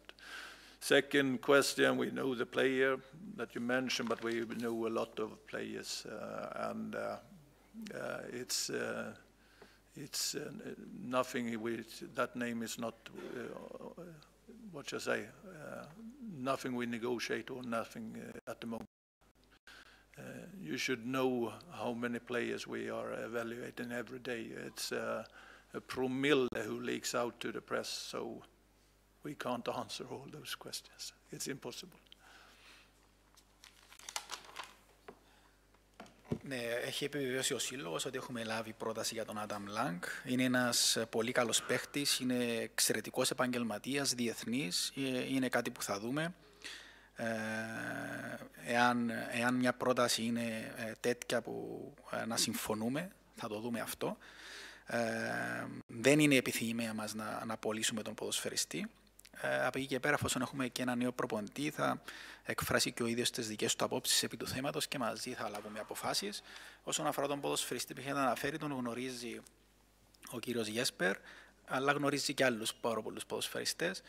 Second question, we know the player that you mentioned, but we know a lot of players, and it's nothing that name is not, what should I say, nothing we negotiate or nothing at the moment. You should know how many players we are evaluating every day. It's a promille who leaks out to the press, so we can't answer all those questions. It's impossible. Ναι, έχει επιβεβαιώσει ο Σύλλογος ότι έχουμε λάβει πρόταση για τον Άνταμ Λάγκ. Είναι ένας πολύ καλός παίχτης, είναι εξαιρετικός επαγγελματίας, διεθνής, είναι κάτι που θα δούμε. Εάν μια πρόταση είναι τέτοια που να συμφωνούμε, θα το δούμε αυτό. Δεν είναι επιθυμία μας να πωλήσουμε τον ποδοσφαιριστή. Από εκεί και πέρα, εφόσον έχουμε και ένα νέο προπονητή, θα εκφράσει και ο ίδιος τις δικές του απόψεις επί του θέματος και μαζί θα λάβουμε αποφάσεις. Όσον αφορά τον ποδοσφαιριστή που είχε αναφέρει, τον γνωρίζει ο κύριος Γέσπερ, αλλά γνωρίζει και άλλους πάρα πολλούς ποδοσφαιριστές.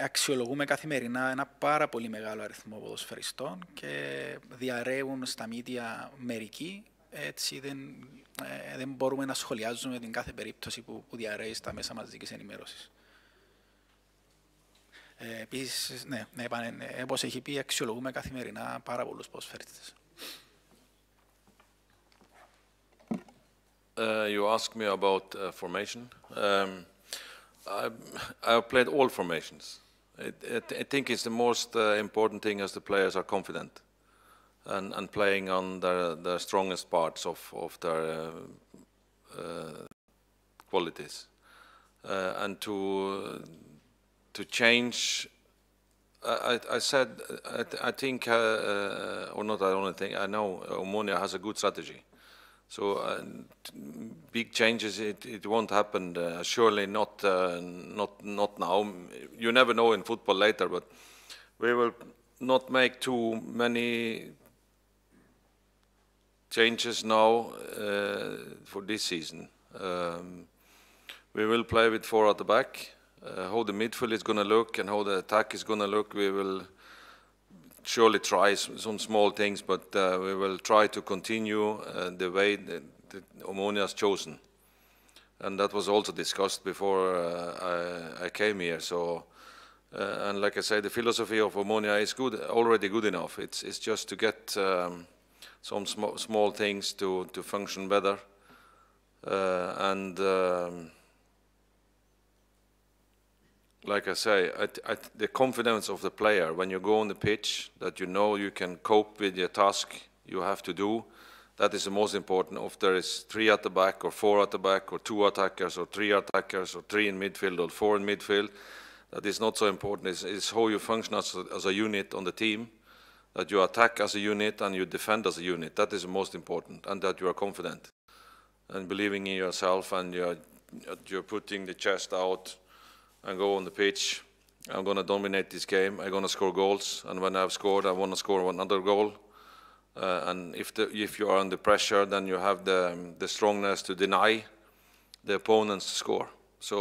Αξιολογούμε καθημερινά ένα πάρα πολύ μεγάλο αριθμό ποδοσφαιριστών και διαρρέουν στα μίδια μερικοί. Έτσι δεν μπορούμε να σχολιάζουμε την κάθε περίπτωση που διαρρέει στα μέσα μαζικής ενημέρωσης. Επίσης, ναι, όπως έχει πει, αξιολογούμε καθημερινά πάρα πολλούς ποδοσφαιριστές. You asked me about formation. I've played all formations. I think it's the most important thing as the players are confident and playing on the strongest parts of their qualities. And to change, I said, I think, or not, I don't think, I know Omonia has a good strategy. So big changes, it won't happen. Surely not now. You never know in football later, but we will not make too many changes now for this season. We will play with 4 at the back. How the midfield is going to look and how the attack is going to look, we will surely try some small things, but we will try to continue the way that Omonia has chosen. And that was also discussed before I came here. So, and like I say, the philosophy of Omonia is good, already good enough. It's just to get some small things to function better. Like I say, the confidence of the player when you go on the pitch, that you know you can cope with the task you have to do, that is the most important. If there is 3 at the back or 4 at the back or 2 attackers or 3 attackers or 3 in midfield or 4 in midfield, that is not so important. It's how you function as a unit on the team, that you attack as a unit and you defend as a unit. That is the most important, and that you are confident and believing in yourself, and you're putting the chest out and go on the pitch. I'm going to dominate this game. I'm going to score goals, and when I've scored, I want to score another goal. And if you are under pressure, then you have the strongness to deny the opponents to score. So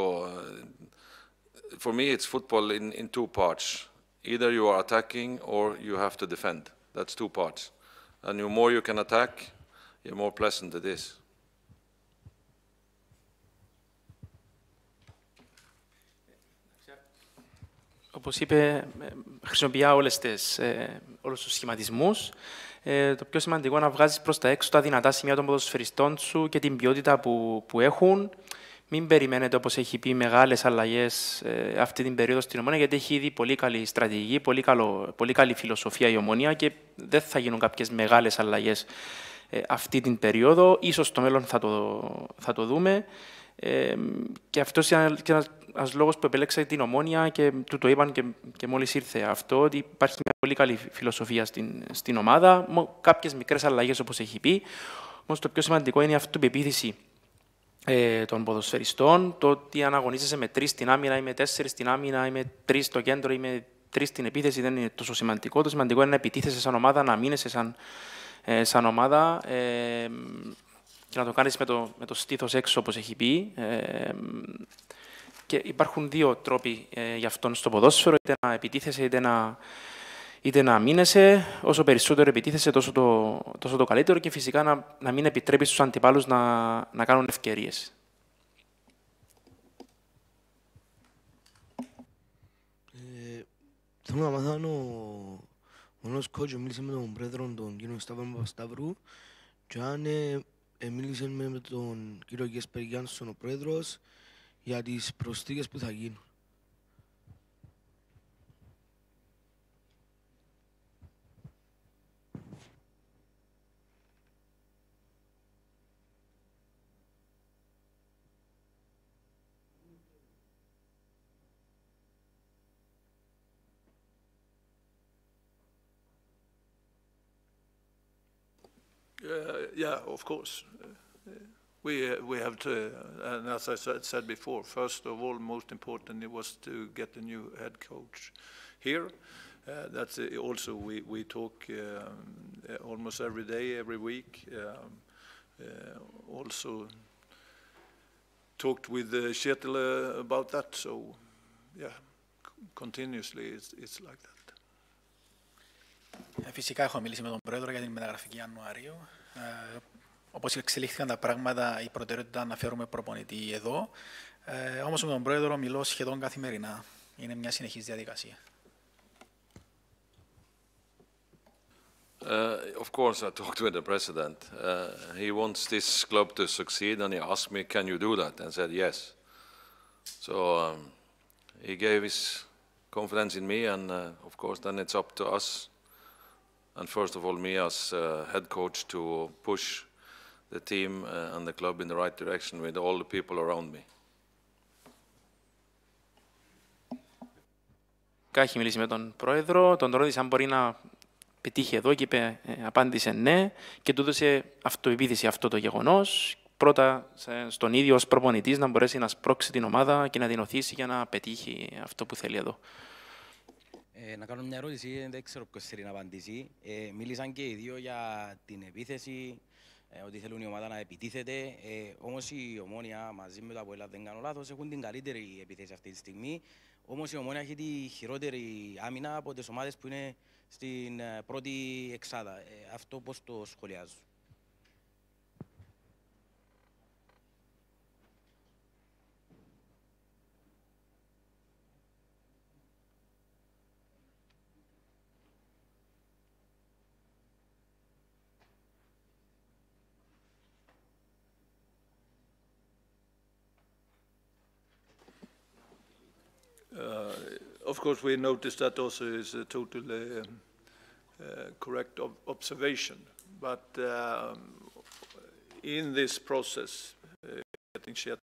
for me, it's football in 2 parts. Either you are attacking or you have to defend. That's 2 parts. And the more you can attack, the more pleasant it is. Όπως είπε, χρησιμοποιεί όλους τους σχηματισμούς. Το πιο σημαντικό είναι να βγάζεις προς τα έξω τα δυνατά σημεία των ποδοσφαιριστών σου και την ποιότητα που έχουν. Μην περιμένετε, όπως έχει πει, μεγάλες αλλαγές αυτή την περίοδο στην Ομόνοια, γιατί έχει ήδη πολύ καλή στρατηγική, πολύ καλή φιλοσοφία η Ομόνοια και δεν θα γίνουν κάποιες μεγάλες αλλαγές αυτή την περίοδο. Ίσως στο μέλλον θα το δούμε. Και αυτός είναι ένας λόγος που επέλεξα την Ομόνοια και του το είπαν και μόλις ήρθε αυτό, ότι υπάρχει μια πολύ καλή φιλοσοφία στην ομάδα, κάποιες μικρές αλλαγές όπως έχει πει. Όμως το πιο σημαντικό είναι η αυτοπεποίθηση των ποδοσφαιριστών, το ότι αν αγωνίζεσαι με 3 στην άμυνα ή με 4 στην άμυνα ή με 3 στο κέντρο ή με 3 στην επίθεση δεν είναι τόσο σημαντικό. Το σημαντικό είναι να επιτίθεσαι σαν ομάδα, να μείνεσαι σαν ομάδα και να το κάνεις με το στήθος έξω, όπως έχει πει. Και υπάρχουν δύο τρόποι για αυτόν στο ποδόσφαιρο, είτε να επιτίθεσαι είτε να μείνεσαι. Όσο περισσότερο επιτίθεσαι, τόσο το καλύτερο, και φυσικά να μην επιτρέπεις στους αντιπάλους να κάνουν ευκαιρίες. Θέλω να μάθω ο νέος coach μίλησε με τον πρόεδρο, τον κύριο Παπασταύρου, και αν μίλησε με τον κύριο Γκέσπερ Γιάνσον, ο πρόεδρος, για τις προσθήκες που θα γίνουν. Yeah, of course. We have to, and as I said before, first of all, most important it was to get a new head coach here. That's also we talk almost every day, every week. Also talked with Kjetil about that. So yeah, continuously it's like that. Φυσικά έχω μιλήσει με τον πρόεδρο για την μεταγραφική Ιανουαρίου. Όπως εξελίχθηκαν τα πράγματα, η προτεραιότητα ήταν να φέρουμε προπονητή εδώ. Όμως με τον πρόεδρο μιλώ σχεδόν καθημερινά. Είναι μια συνεχής διαδικασία. Of course, I talked with the president. He wants this club to succeed, and he asked me, "Can you do that?" And said yes. So he gave his confidence in me, and of course, then it's up to us. And first of all, me as head coach to push the team and the club in the right direction with all the people around me. Έχει μιλήσει με τον πρόεδρο, τον ρώτησε αν μπορεί να πετύχει εδώ και απάντησε ναι, και του έδωσε αυτοεπίθεση αυτό το γεγονός. Πρώτα στον ίδιο ως προπονητής να μπορέσει να σπρώξει την ομάδα και να την οθήσει για να πετύχει αυτό που θέλει εδώ. Να κάνω μια ερώτηση, δεν ξέρω ποιος θέλει να απαντήσει. Μίλησαν και οι δύο για την επίθεση, ότι θέλουν η ομάδα να επιτίθεται. Όμως η Ομόνοια μαζί με το ΑΠΟΕΛ, δεν κάνω λάθος, έχουν την καλύτερη επίθεση αυτή τη στιγμή. Όμως η Ομόνοια έχει τη χειρότερη άμυνα από τις ομάδες που είναι στην πρώτη εξάδα. Αυτό πώς το σχολιάζω? Of course, we noticed that also is a totally correct observation. But in this process, getting Kjetil,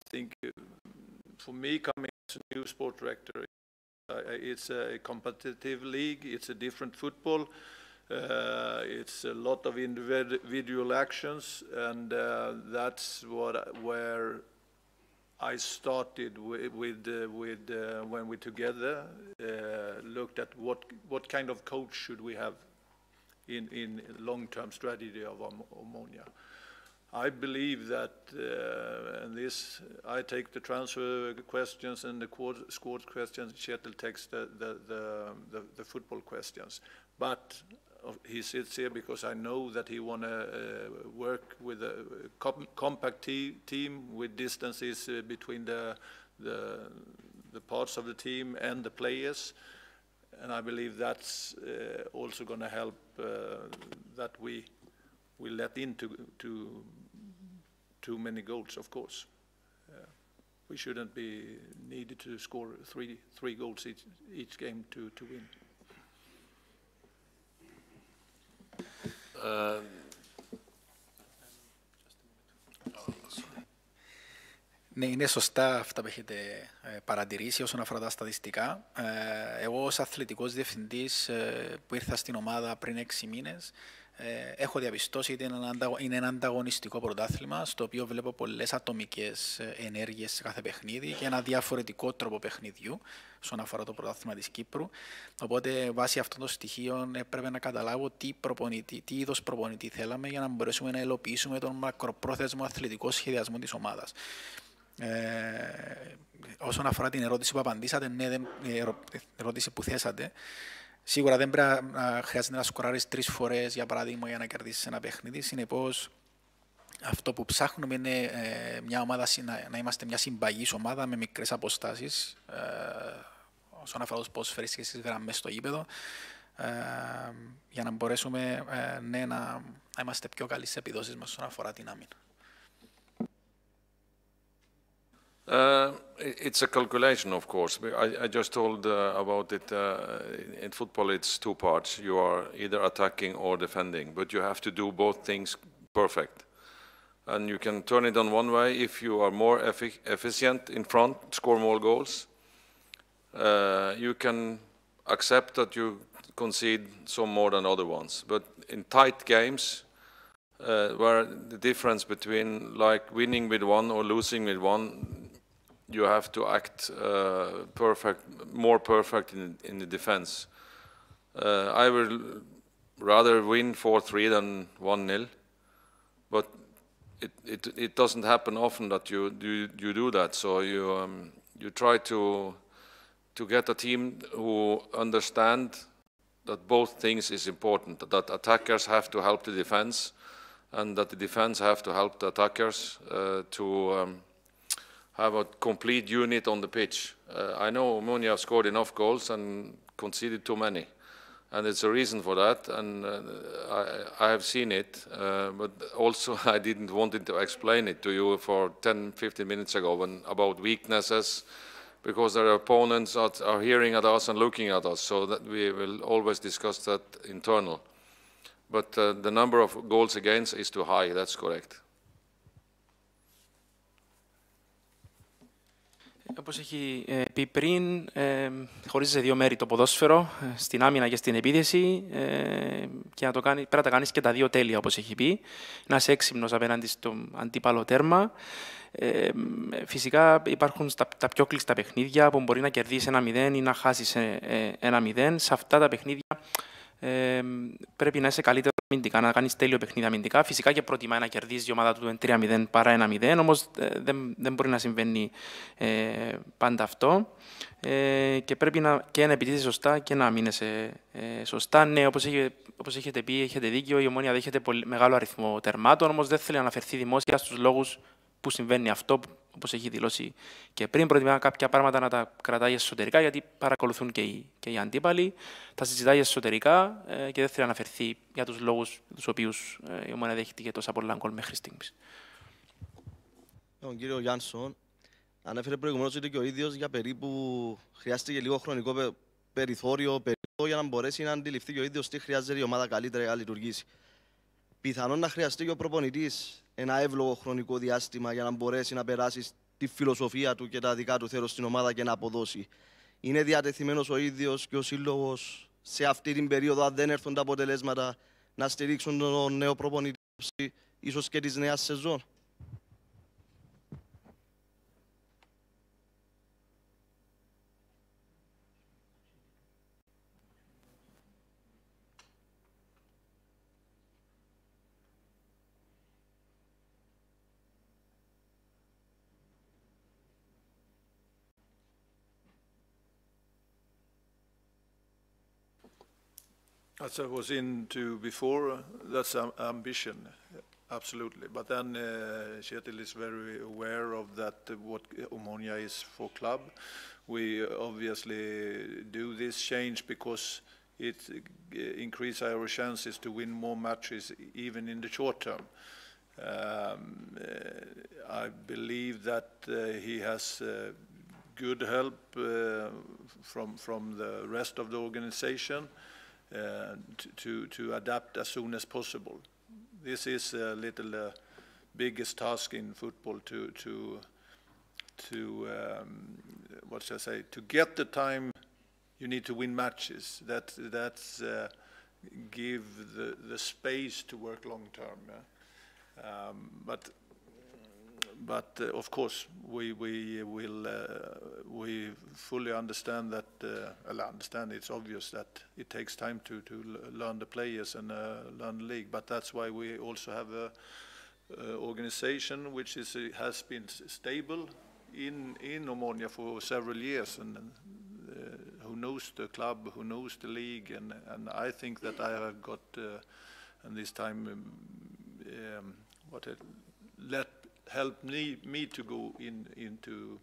I think for me coming as a new sport director, it's a competitive league. It's a different football. It's a lot of individual actions, and that's where I started with when we together looked at what kind of coach should we have in long-term strategy of Omonia. I believe that, and this I take the transfer questions and the squad questions. Kjetil takes the football questions, but he sits here because I know that he want to work with a compact team with distances between the parts of the team and the players, and I believe that's also going to help that we let into too many goals. Of course, we shouldn't be needed to score three goals each game to win. Ναι, είναι σωστά αυτά που έχετε παρατηρήσει όσον αφορά τα στατιστικά. Εγώ ως αθλητικός διευθυντής που ήρθα στην ομάδα πριν 6 μήνες, έχω διαπιστώσει ότι είναι ένα ανταγωνιστικό πρωτάθλημα, στο οποίο βλέπω πολλές ατομικές ενέργειες σε κάθε παιχνίδι και ένα διαφορετικό τρόπο παιχνιδιού όσον αφορά το πρωτάθλημα της Κύπρου. Οπότε, βάσει αυτών των στοιχείων, έπρεπε να καταλάβω τι είδος προπονητή θέλαμε για να μπορέσουμε να υλοποιήσουμε τον μακροπρόθεσμο αθλητικό σχεδιασμό της ομάδας. Όσον αφορά την ερώτηση που απαντήσατε, ναι, ερώτηση που θέσατε, σίγουρα δεν πρέπει να χρειάζεται να σκοράρεις 3 φορές, για παράδειγμα, για να κερδίσεις ένα παιχνίδι. Συνεπώς, αυτό που ψάχνουμε είναι μια ομάδα, να είμαστε μια συμπαγής ομάδα με μικρές αποστάσεις, όσον αφορά τους ποδοσφαιριστές στις γραμμές στο γήπεδο, για να μπορέσουμε ναι, να είμαστε πιο καλοί στις επιδόσεις μας όσον αφορά την άμυνα. It's a calculation, of course. I just told about it. In football, it's 2 parts. You are either attacking or defending, but you have to do both things perfect. And you can turn it on one way if you are more efficient in front, score more goals. You can accept that you concede some more than other ones. But in tight games, where the difference between like winning with one or losing with one, you have to act more perfect in the defense. I will rather win 4-3 than 1-0, but it doesn't happen often that you do that. So you try to get a team who understand that both things is important, that attackers have to help the defense, and that the defense have to help the attackers to have a complete unit on the pitch. I know Omonia have scored enough goals and conceded too many, and it's a reason for that, and I have seen it, but also I didn't want to explain it to you for 10-15 minutes ago about weaknesses, because their opponents are hearing at us and looking at us, so that we will always discuss that internal. But the number of goals against is too high, that's correct. Όπως έχει πει πριν, χωρίζεται σε 2 μέρη το ποδόσφαιρο, στην άμυνα και στην επίθεση, και πρέπει να τα κάνεις και τα 2 τέλεια, όπως έχει πει. Να είσαι έξυπνος απέναντι στο αντίπαλο τέρμα. Φυσικά υπάρχουν τα πιο κλειστά παιχνίδια που μπορεί να κερδίσεις 1-0 ή να χάσεις 1-0. Σε αυτά τα παιχνίδια πρέπει να είσαι καλύτερο αμυντικά, να κάνεις τέλειο παιχνίδι αμυντικά. Φυσικά και προτιμάει να κερδίζει η ομάδα του 3-0 παρά 1-0, όμως δεν μπορεί να συμβαίνει πάντα αυτό. Και πρέπει να επιτίθεσαι σωστά και να μείνεσαι σωστά. Ναι, όπως έχετε πει, έχετε δίκιο, η Ομόνοια δέχεται μεγάλο αριθμό τερμάτων, όμως δεν θέλει να αναφερθεί δημόσια στους λόγους που συμβαίνει αυτό, όπως έχει δηλώσει και πριν. Προτιμά κάποια πράγματα να τα κρατάει εσωτερικά, γιατί παρακολουθούν και οι αντίπαλοι. Τα συζητάει εσωτερικά και δεν θέλει να αναφερθεί για τους λόγους τους οποίους η Ομόνοια δέχτηκε τόσα πολλά γκολ μέχρι στιγμής. Τον κύριο Γιάνσον ανέφερε προηγουμένως ότι και ο ίδιος για περίπου χρειάστηκε λίγο χρονικό περιθώριο για να μπορέσει να αντιληφθεί και ο ίδιος τι χρειάζεται η ομάδα καλύτερα για να λειτουργήσει. Πιθανόν να χρειαστεί και ο προπονητής ένα εύλογο χρονικό διάστημα για να μπορέσει να περάσει τη φιλοσοφία του και τα δικά του θέλω στην ομάδα και να αποδώσει. Είναι διατεθειμένος ο ίδιος και ο σύλλογος σε αυτή την περίοδο, αν δεν έρθουν τα αποτελέσματα, να στηρίξουν τον νέο προπονητή, ίσως και της νέας σεζόν? As I was into before, that's ambition, absolutely. But then Kjetil is very aware of that, what Omonia is for club. We obviously do this change because it increases our chances to win more matches even in the short term. I believe that he has good help from the rest of the organization. To adapt as soon as possible. This is a little biggest task in football to what shall I say, to get the time you need to win matches. That's give the space to work long term. But of course, we fully understand that. It's obvious that it takes time to learn the players and learn the league. But that's why we also have a organization which has been stable in Omonia for several years, and who knows the club, who knows the league, and I think that I have got, and this time, helped me to go into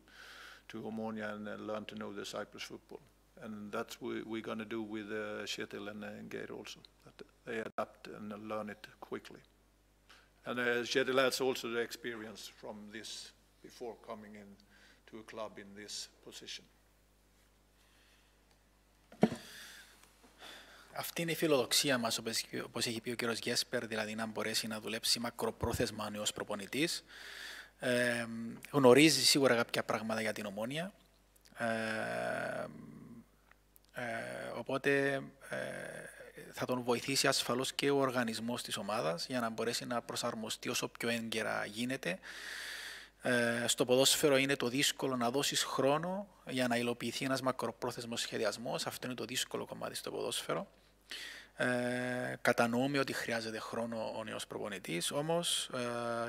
Omonia and learn to know the Cyprus football. And that's what we're going to do with Kjetil and Geir also, that they adapt and learn it quickly. And Kjetil has also the experience from this before coming in to a club in this position. Αυτή είναι η φιλοδοξία μας, όπως έχει πει ο κύριος Γκέσπερ, δηλαδή να μπορέσει να δουλέψει μακροπρόθεσμα ο νέος προπονητής. Γνωρίζει σίγουρα κάποια πράγματα για την Ομόνοια. Οπότε θα τον βοηθήσει ασφαλώς και ο οργανισμός της ομάδας για να μπορέσει να προσαρμοστεί όσο πιο έγκαιρα γίνεται. Στο ποδόσφαιρο είναι το δύσκολο να δώσεις χρόνο για να υλοποιηθεί ένας μακροπρόθεσμος σχεδιασμός. Αυτό είναι το δύσκολο κομμάτι στο ποδόσφαιρο. Κατανοούμε ότι χρειάζεται χρόνο ο νέος προπονητής, όμως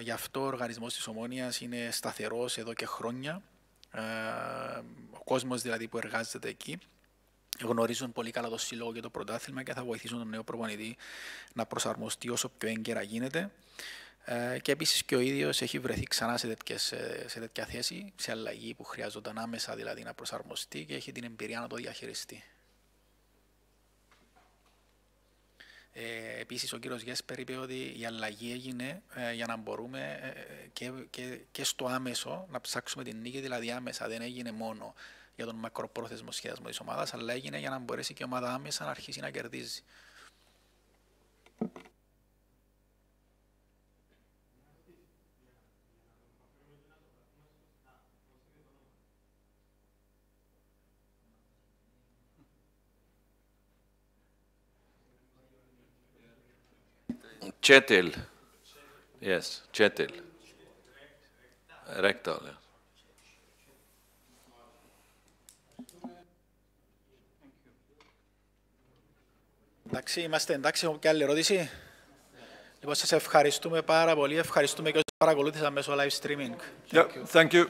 γι' αυτό ο οργανισμός της Ομόνοιας είναι σταθερός εδώ και χρόνια. Ο κόσμος δηλαδή που εργάζεται εκεί γνωρίζουν πολύ καλά το σύλλογο και το πρωτάθλημα και θα βοηθήσουν τον νέο προπονητή να προσαρμοστεί όσο πιο έγκαιρα γίνεται. Και επίσης και ο ίδιος έχει βρεθεί ξανά σε τέτοια θέση, σε αλλαγή που χρειάζονταν άμεσα δηλαδή να προσαρμοστεί και έχει την εμπειρία να το διαχειριστεί. Επίσης ο κύριος Γκέσπερ είπε ότι η αλλαγή έγινε για να μπορούμε και στο άμεσο να ψάξουμε την νίκη, δηλαδή άμεσα δεν έγινε μόνο για τον μακροπρόθεσμο σχεδιασμό της ομάδας, αλλά έγινε για να μπορέσει και η ομάδα άμεσα να αρχίσει να κερδίζει. Kjetil. Yes, Kjetil. Rekdal. Yeah. Εντάξει, είμαστε εντάξει, έχουμε και άλλη ερώτηση. Λοιπόν, σας ευχαριστούμε πάρα πολύ. Ευχαριστούμε και όσους παρακολούθησαν μέσω live streaming. Yeah, thank you.